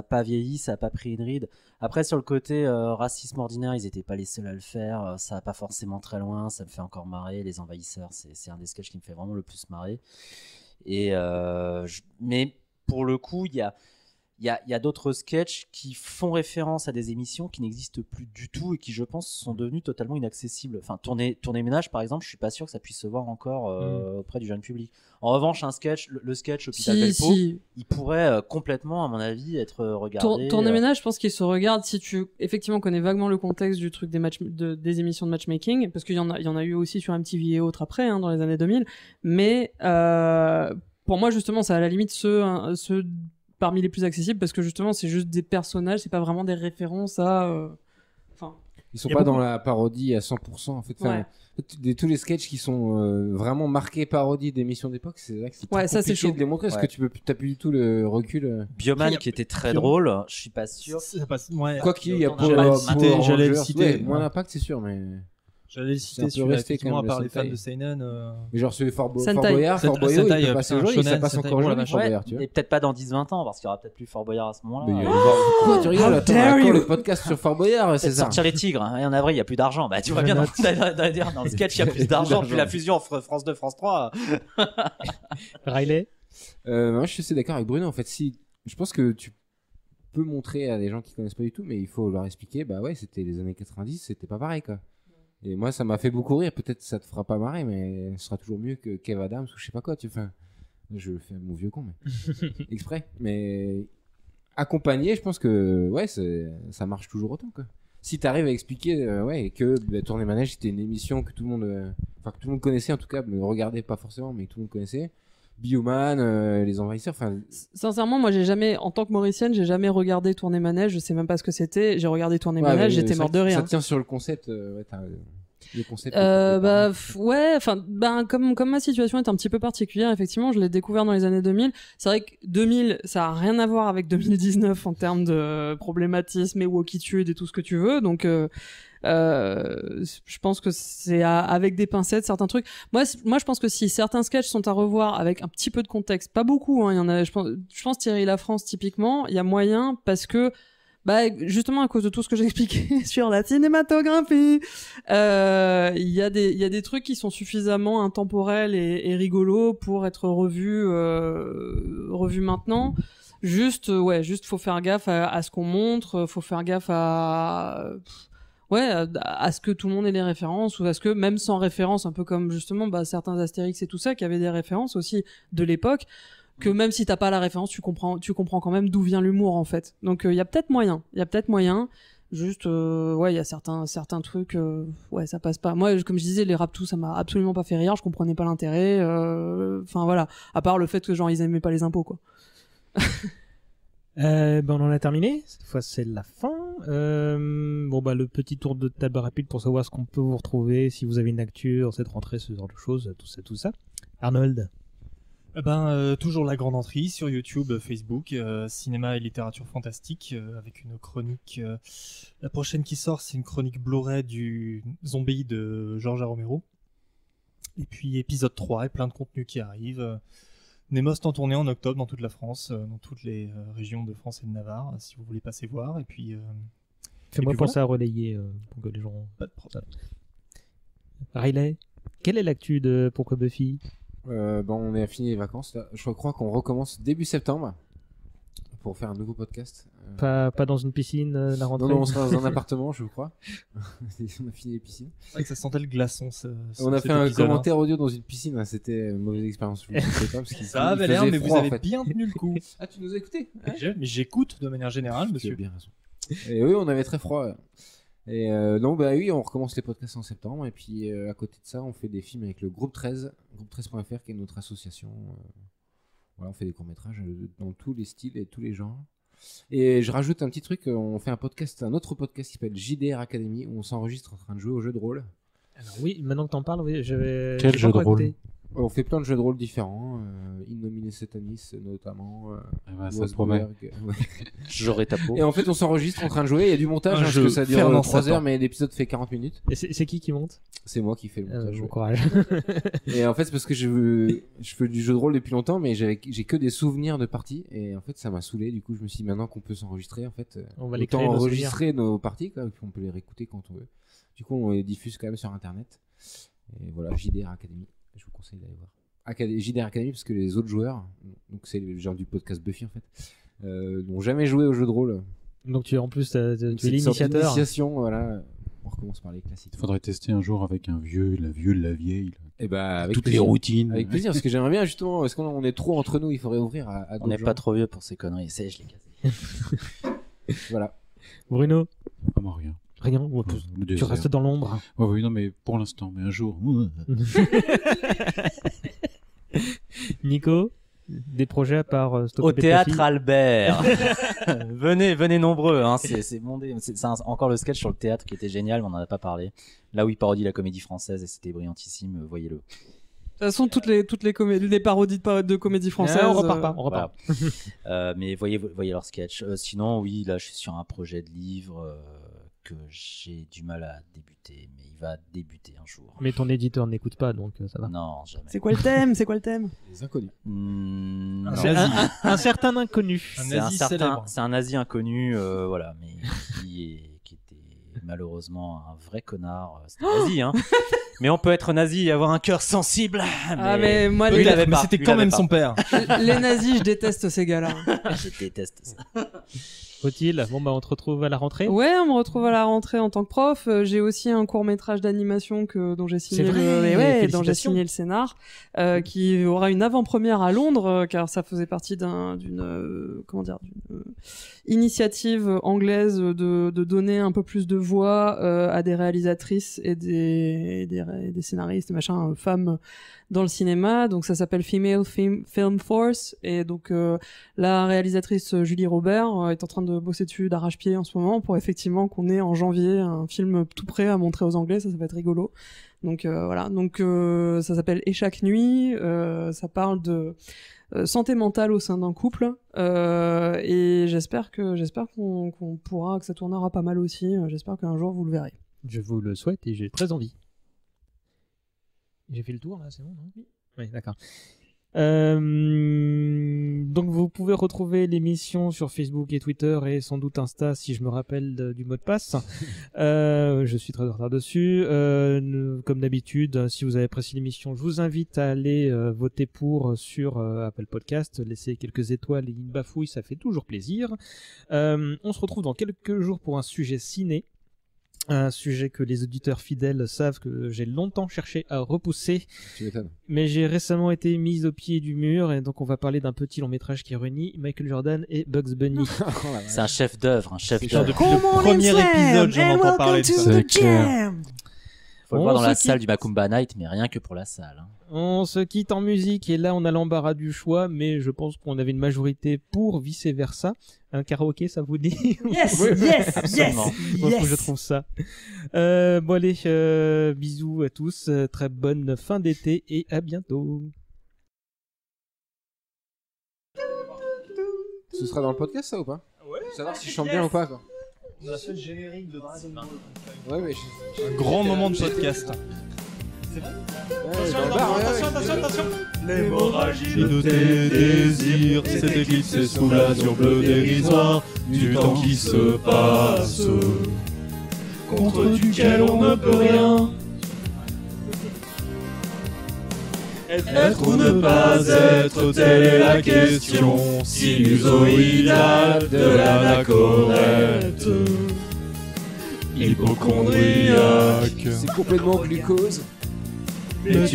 pas vieilli, ça a pas pris une ride. Après sur le côté racisme ordinaire, ils étaient pas les seuls à le faire, ça a pas forcément très loin, ça me fait encore marrer. Les envahisseurs, c'est un des sketchs qui me fait vraiment le plus marrer. Et mais pour le coup, il y a d'autres sketchs qui font référence à des émissions qui n'existent plus du tout et qui, je pense, sont devenues totalement inaccessibles. Enfin, tourner ménage, par exemple, je suis pas sûr que ça puisse se voir encore auprès du jeune public. En revanche, le sketch Hôpital Belpo, il pourrait complètement, à mon avis, être regardé. Tourner ménage, je pense qu'il se regarde si tu effectivement connais vaguement le contexte du truc des émissions de matchmaking, parce qu'il y en a eu aussi sur MTV et autres après, hein, dans les années 2000. Mais pour moi, justement, ça à la limite ceux parmi les plus accessibles, parce que justement c'est juste des personnages, c'est pas vraiment des références à ils sont pas dans la parodie à 100% en fait. Tous les sketchs qui sont vraiment marqués parodie d'émissions d'époque, c'est là que c'est compliqué de les montrer parce que t'as plus du tout le recul. Bioman qui était très drôle, je suis pas sûr. Quoi qu'il y a j'allais le citer, moins d'impact c'est sûr, mais j'allais le citer sur effectivement à part les fans de Seinen. Mais genre celui Fort Boyard, il peut passer aujourd'hui, ça passe encore aujourd'hui Fort Boyard, tu vois. Et peut-être pas dans 10-20 ans parce qu'il y aura peut-être plus Fort Boyard à ce moment-là. Quoi, tu rigoles, attends, le podcast sur Fort Boyard, c'est ça. Sortir les tigres, et en avril il y a plus d'argent. Bah tu vois bien dans le sketch il y a plus d'argent depuis la fusion entre France 2 France 3. Riley. Moi je suis assez d'accord avec Bruno en fait, je pense que tu peux montrer à des gens qui connaissent pas du tout, mais il faut leur expliquer bah ouais, c'était les années 90, c'était pas pareil quoi. Et moi, ça m'a fait beaucoup rire. Peut-être que ça te fera pas marrer, mais ce sera toujours mieux que Kev Adams ou je sais pas quoi. Je fais mon vieux con, mais exprès. Mais accompagné, je pense que ça marche toujours autant quoi. Si t'arrives à expliquer que Tourner Manège c'était une émission que tout le monde connaissait en tout cas, mais regardait pas forcément, mais tout le monde connaissait. Bioman, les envahisseurs. Sincèrement, moi, en tant que Mauricienne, j'ai jamais regardé Tourner Manège. Je sais même pas ce que c'était. J'ai regardé Tourner Manège, j'étais mort de rire. Ça tient sur le concept. Les concepts. Ouais, enfin, comme ma situation est un petit peu particulière, effectivement, je l'ai découvert dans les années 2000. C'est vrai que 2000, ça a rien à voir avec 2019 en termes de problématisme et wokitude et tout ce que tu veux. Donc, je pense que c'est avec des pincettes certains trucs. Moi, je pense que si certains sketchs sont à revoir avec un petit peu de contexte, pas beaucoup, hein, il y en a. Je pense Thierry Lafrance typiquement, il y a moyen parce que. Justement à cause de tout ce que j'ai expliqué sur la cinématographie, il y a des trucs qui sont suffisamment intemporels et rigolos pour être revus maintenant. Juste faut faire gaffe à ce qu'on montre, faut faire gaffe à ce que tout le monde ait les références, ou à ce que même sans référence, un peu comme justement certains Astérix et tout ça qui avaient des références aussi de l'époque, que même si t'as pas la référence, tu comprends quand même d'où vient l'humour en fait. Donc il y a peut-être moyen. Juste il y a certains trucs ça passe pas. Moi comme je disais, les rap tout ça m'a absolument pas fait rire, je comprenais pas l'intérêt, enfin voilà, à part le fait que genre ils aimaient pas les impôts quoi. On en a terminé. Cette fois, c'est la fin. Le petit tour de table rapide pour savoir ce qu'on peut vous retrouver, si vous avez une actu en cette rentrée, ce genre de choses, tout ça. Arnold. Toujours la grande entrée sur YouTube, Facebook, cinéma et littérature fantastique, avec une chronique. La prochaine qui sort, c'est une chronique Blu-ray du Zombie de George A. Romero. Et puis épisode 3 et plein de contenus qui arrivent. Nemost en tournée en octobre dans toute la France, dans toutes les régions de France et de Navarre, si vous voulez passer voir. Et puis. Fais-moi penser à relayer pour que les gens. Pas de problème. Riley, quelle est l'actu de Pourquoi Buffy? On a fini les vacances là. Je crois qu'on recommence début septembre pour faire un nouveau podcast. Pas dans une piscine la rentrée. Non, on sera dans un appartement, je crois. On a fini les piscines. C'est vrai que ça sentait le glaçon. On a fait un commentaire audio dans une piscine. C'était une mauvaise expérience. Ça avait l'air, mais vous avez bien tenu le coup. Ah, tu nous as écouté? Mais j'écoute de manière générale, monsieur. Tu as bien raison. Et oui, on avait très froid. Et on recommence les podcasts en septembre. Et puis à côté de ça, on fait des films avec le groupe 13, groupe13.fr, qui est notre association. On fait des courts-métrages dans tous les styles et tous les genres. Et je rajoute un petit truc, on fait un autre podcast qui s'appelle JDR Academy, où on s'enregistre en train de jouer au jeu de rôle. Alors oui, maintenant que t'en parles, oui, Quel jeu de rôle? On fait plein de jeux de rôle différents, Innomine Satanis notamment. Ça se promet. Ouais. J'aurai ta peau. Et en fait, on s'enregistre en train de jouer, il y a du montage, parce que ça dure 3 heures, mais l'épisode fait 40 minutes. Et c'est qui monte? C'est moi qui fais le montage. Bon courage. Et en fait, c'est parce que je fais du jeu de rôle depuis longtemps, mais j'ai que des souvenirs de parties, et en fait, ça m'a saoulé. Du coup, je me suis dit, maintenant qu'on peut s'enregistrer, en fait, on va autant enregistrer nos parties, quoi, puis on peut les réécouter quand on veut. Du coup, on les diffuse quand même sur Internet. Et voilà, JDR Academy. Je vous conseille d'aller voir. JDR Academy, parce que les autres joueurs, donc c'est le genre du podcast Buffy en fait, n'ont jamais joué au jeu de rôle. Donc tu es en plus tu es l'initiateur. Initiation, voilà. On recommence par les classiques. Il faudrait tester un jour avec la vieille. Et avec toutes les routines. Avec plaisir, parce que j'aimerais bien justement, parce qu'on est trop entre nous, il faudrait ouvrir à on n'est pas trop vieux pour ces conneries, je l'ai cassé. Voilà. Bruno. Vraiment rien. Rien, tu restes dans l'ombre. Oui, non, mais pour l'instant, mais un jour. Nico, des projets à part au théâtre Albert. venez nombreux, hein, c'est bondé. C'est encore le sketch sur le théâtre qui était génial, mais on n'en a pas parlé. Là où il parodie la comédie française et c'était brillantissime, voyez-le. De toute façon, toutes les parodies de comédie française. On repart pas. Voilà. Mais voyez leur sketch. Sinon, oui, là, je suis sur un projet de livre que j'ai du mal à débuter, mais il va débuter un jour. Mais ton éditeur n'écoute pas, donc ça va. Non, jamais. C'est quoi le thème? Les inconnus. Un certain inconnu. C'est un nazi inconnu, voilà, mais qui était malheureusement un vrai connard. C'était nazi, hein. Mais on peut être nazi et avoir un cœur sensible. Mais moi, mais c'était quand même son père. Les nazis, je déteste ces gars-là. Je déteste ça. Faut-il on te retrouve à la rentrée? Ouais, on me retrouve à la rentrée en tant que prof. J'ai aussi un court-métrage d'animation dont j'ai signé le scénar, qui aura une avant-première à Londres, car ça faisait partie d'une initiative anglaise de donner un peu plus de voix à des réalisatrices et des scénaristes, femmes dans le cinéma. Donc ça s'appelle Female Film Force, et donc la réalisatrice Julie Robert Warner est en train de bosser dessus d'arrache-pied en ce moment pour effectivement qu'on ait en janvier un film tout prêt à montrer aux Anglais. Ça va être rigolo. Donc voilà. Donc ça s'appelle Et chaque nuit. Ça parle de santé mentale au sein d'un couple. Et j'espère qu'on pourra, que ça tournera pas mal aussi. J'espère qu'un jour vous le verrez. Je vous le souhaite et j'ai très envie. J'ai fait le tour là, c'est bon, non ? Oui, d'accord. Donc vous pouvez retrouver l'émission sur Facebook et Twitter et sans doute Insta si je me rappelle du mot de passe. Je suis très en retard dessus. Comme d'habitude, si vous avez apprécié l'émission, je vous invite à aller voter pour sur Apple Podcast, laisser quelques étoiles et une bafouille, ça fait toujours plaisir. On se retrouve dans quelques jours pour un sujet ciné. Un sujet que les auditeurs fidèles savent que j'ai longtemps cherché à repousser. Tu m'étonnes. Mais j'ai récemment été mise au pied du mur et donc on va parler d'un petit long métrage qui réunit Michael Jordan et Bugs Bunny. C'est un chef d'œuvre, Depuis le premier épisode, j'en entends parler de ça. Faut le voir dans la salle du Macumba Night, mais rien que pour la salle. Hein. On se quitte en musique et là on a l'embarras du choix, mais je pense qu'on avait une majorité pour vice versa. Un karaoké, ça vous dit? Yes, Ouais. yes, yes, Bon, yes. je trouve ça. Bon allez, bisous à tous, très bonne fin d'été et à bientôt. Ce sera dans le podcast ça ou pas? Ouais. Pour savoir si je chante bien ou pas quoi. On a fait le générique de Dragon Ball. Ouais mais Un grand moment de podcast. C'est vrai? Attention. L'hémorragie de tes désirs s'est éclipsée sous l'azur bleu dérisoire du temps qui se passe, contre duquel on ne peut rien. Être ou ne pas être, telle est la question sinusoïdale de l'anachorète. Hypochondriaque. c'est complètement glucose. Mais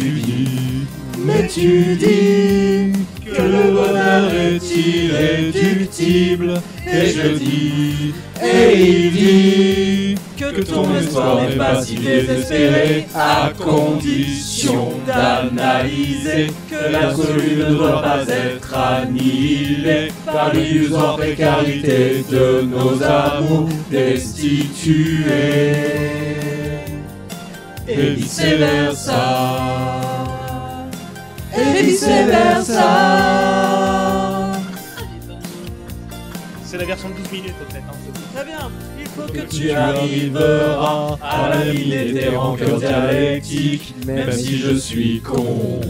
tu dis que le bonheur est irréductible. Et je dis, et il dit que ton espoir n'est pas si désespéré, à condition d'analyser que l'absolu ne doit pas être annihilé par l'illusoire précarité de nos amours destitués. Et vice versa. Et vice versa. C'est la version de 12 minutes en fait. Hein. Très bien. Il faut que Tu arriveras à la limite des rancœurs dialectiques, même si je suis con.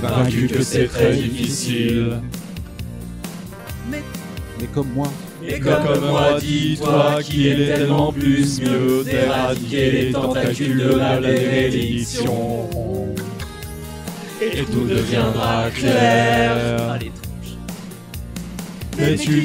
Vaincu que c'est très difficile. Mais comme moi. Et comme moi, dis-toi qu'il est tellement plus mieux d'éradiquer les tentacules de la bénédiction. Et tout deviendra clair. Allez, tronche. Mais tu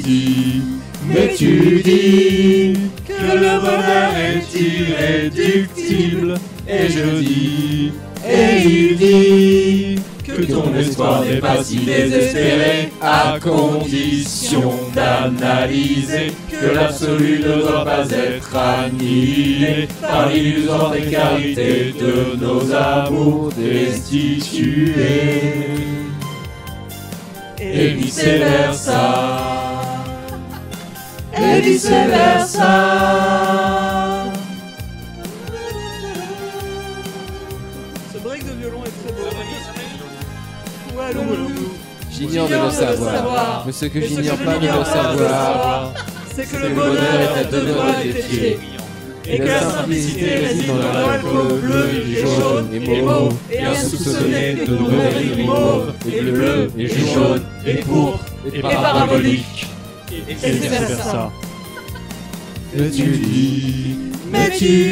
dis que le bonheur est irréductible. Et je dis, et il dit que ton espoir n'est pas si désespéré, à condition d'analyser que l'absolu ne doit pas être annihilé par l'illusoire précarité de nos amours destitués. Et vice versa. Et vice versa. Ce break de violon est très beau. Ouais, J'ignore de le savoir. Mais ce que j'ignore pas de le savoir, c'est que le bonheur est à deux doigts de défier. Et que la simplicité réside dans l'alcool bleu et jaune et mauve, et insoupçonné de nouvelles lignes mauves, et bleu, et jaune, et pourpre, et parabolique, et vice versa. Mais tu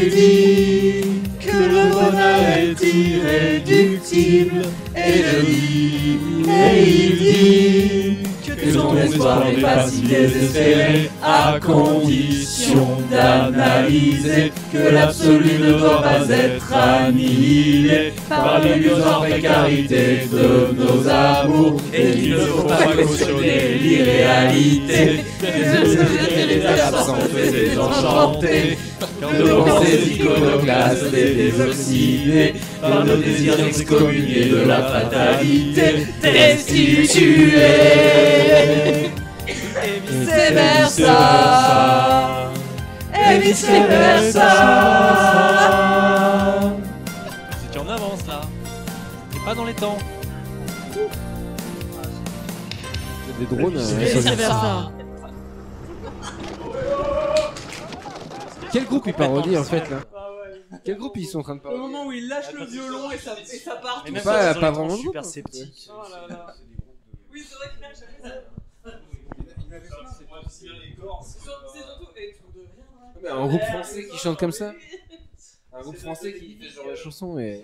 dis que le bonheur est irréductible. Et je dis, et il dit que ton espoir n'est pas si désespéré, à condition d'analyser que l'absolu ne doit pas être annihilé par l'illusoire précarité de nos amours, et qu'il ne faut pas cautionner l'irréalité des absentes et des enchantés, de pensées iconoclastes et désobsédées par nos désirs excommuniés de la fatalité destituée. vice-versa. Et vice-versa. Si tu en avances là, t'es pas dans les temps. Des drones. Vice-versa. Quel groupe ils parodient en fait là? Quel groupe ils sont en train de Au parodier? moment où il lâche le violon et ça part tout Pas seul. vraiment de super groupe. sceptique. Oh là là. Oui, c'est vrai qu'il lâche jamais ça. C'est surtout. Et tout devient. Mais un groupe français qui chante comme ça? Un groupe français qui fait ce genre de chanson et.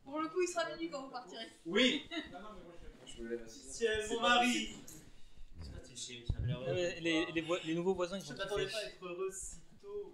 Pour le coup, il sera minuit quand vous partirez. Oui. Ciel, mon mari. Les nouveaux voisins, ils Je sont m'attendais pas à être heureux si tôt.